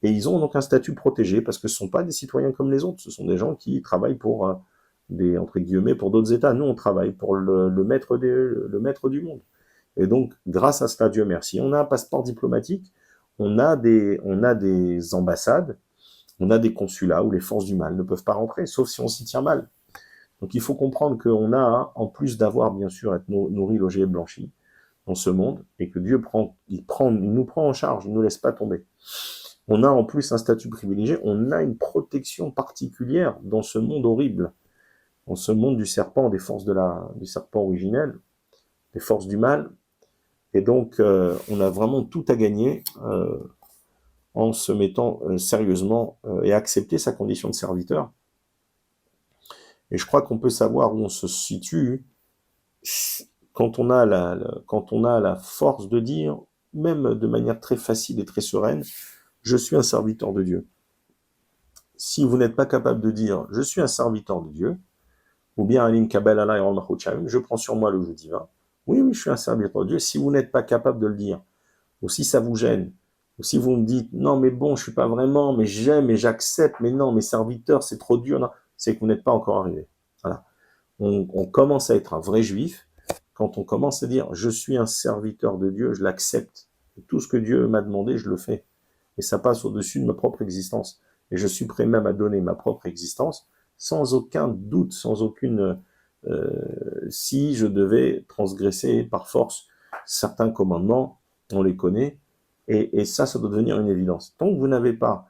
et ils ont donc un statut protégé parce que ce ne sont pas des citoyens comme les autres, ce sont des gens qui travaillent pour entre guillemets, pour d'autres États. Nous, on travaille pour le maître du monde. Et donc, grâce à cela, Dieu merci, on a un passeport diplomatique, on a des ambassades, on a des consulats où les forces du mal ne peuvent pas rentrer, sauf si on s'y tient mal. Donc il faut comprendre qu'on a, en plus d'avoir bien sûr être nourri, logé et blanchi dans ce monde, et que Dieu il nous prend en charge, il ne nous laisse pas tomber. On a en plus un statut privilégié, on a une protection particulière dans ce monde horrible, dans ce monde du serpent, des forces du serpent originel, des forces du mal. Et donc, on a vraiment tout à gagner en se mettant sérieusement et à accepter sa condition de serviteur. Et je crois qu'on peut savoir où on se situe quand on a la force de dire, même de manière très facile et très sereine, je suis un serviteur de Dieu. Si vous n'êtes pas capable de dire, je suis un serviteur de Dieu, ou bien Alim Kabbalah et je prends sur moi le jeu divin, oui, je suis un serviteur de Dieu. Si vous n'êtes pas capable de le dire, ou si ça vous gêne, ou si vous me dites, non, mais bon, je suis pas vraiment, mais j'aime et j'accepte, mais non, mes serviteurs, c'est trop dur, non, c'est que vous n'êtes pas encore arrivé. Voilà. On commence à être un vrai juif quand on commence à dire, je suis un serviteur de Dieu, je l'accepte. Tout ce que Dieu m'a demandé, je le fais. Et ça passe au-dessus de ma propre existence. Et je suis prêt même à donner ma propre existence, sans aucun doute, sans aucune... si je devais transgresser par force certains commandements, on les connaît, et ça doit devenir une évidence. Tant que vous n'avez pas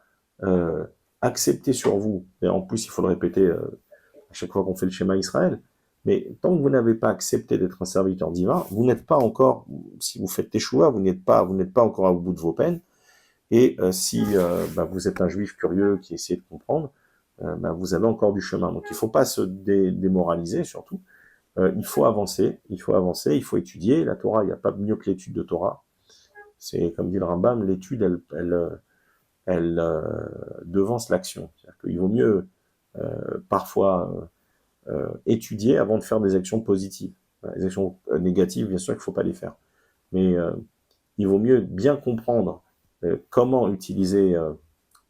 accepté sur vous, et en plus il faut le répéter à chaque fois qu'on fait le schéma Israël, mais tant que vous n'avez pas accepté d'être un serviteur divin, vous n'êtes pas encore, si vous faites teshuva, vous n'êtes pas encore au bout de vos peines, et si vous êtes un juif curieux qui essaie de comprendre, vous avez encore du chemin. Donc il ne faut pas se démoraliser surtout. Il faut avancer, il faut étudier. La Torah, il n'y a pas mieux que l'étude de Torah. C'est comme dit le Rambam, l'étude, elle devance l'action. C'est-à-dire qu'il vaut mieux parfois étudier avant de faire des actions positives. Les actions négatives, bien sûr qu'il ne faut pas les faire. Mais il vaut mieux bien comprendre comment utiliser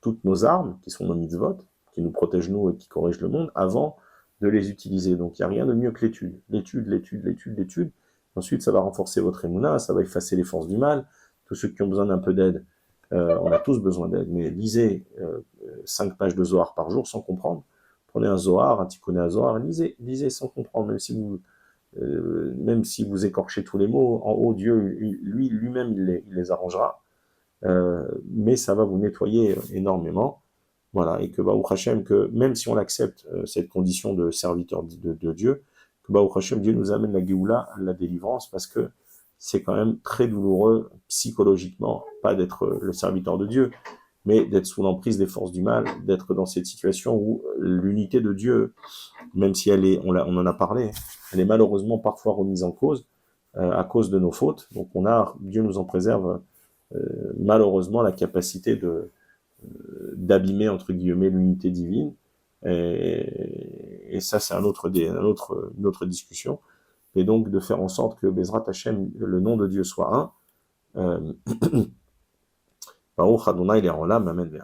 toutes nos armes, qui sont nos mitzvot, qui nous protègent nous et qui corrigent le monde, avant de les utiliser. Donc il n'y a rien de mieux que l'étude. L'étude. Ensuite, ça va renforcer votre émouna, ça va effacer les forces du mal. Tous ceux qui ont besoin d'un peu d'aide, on a tous besoin d'aide, mais lisez 5 pages de Zohar par jour sans comprendre. Prenez un Zohar, un Tikkuné à Zohar, lisez sans comprendre, même si vous écorchez tous les mots, en haut, Dieu, lui-même, il les arrangera. Mais ça va vous nettoyer énormément. Voilà, et que Baruch Hashem, que même si on accepte cette condition de serviteur de Dieu, que Baruch Hashem, Dieu nous amène la Géoula, la délivrance, parce que c'est quand même très douloureux psychologiquement, pas d'être le serviteur de Dieu, mais d'être sous l'emprise des forces du mal, d'être dans cette situation où l'unité de Dieu, même si on en a parlé, elle est malheureusement parfois remise en cause à cause de nos fautes. Donc Dieu nous en préserve malheureusement la capacité d'abîmer entre guillemets l'unité divine. Et ça c'est une autre discussion. Et donc de faire en sorte que Bezrat Hashem, le nom de Dieu soit un. Baruch Adonai l'Olam, amen.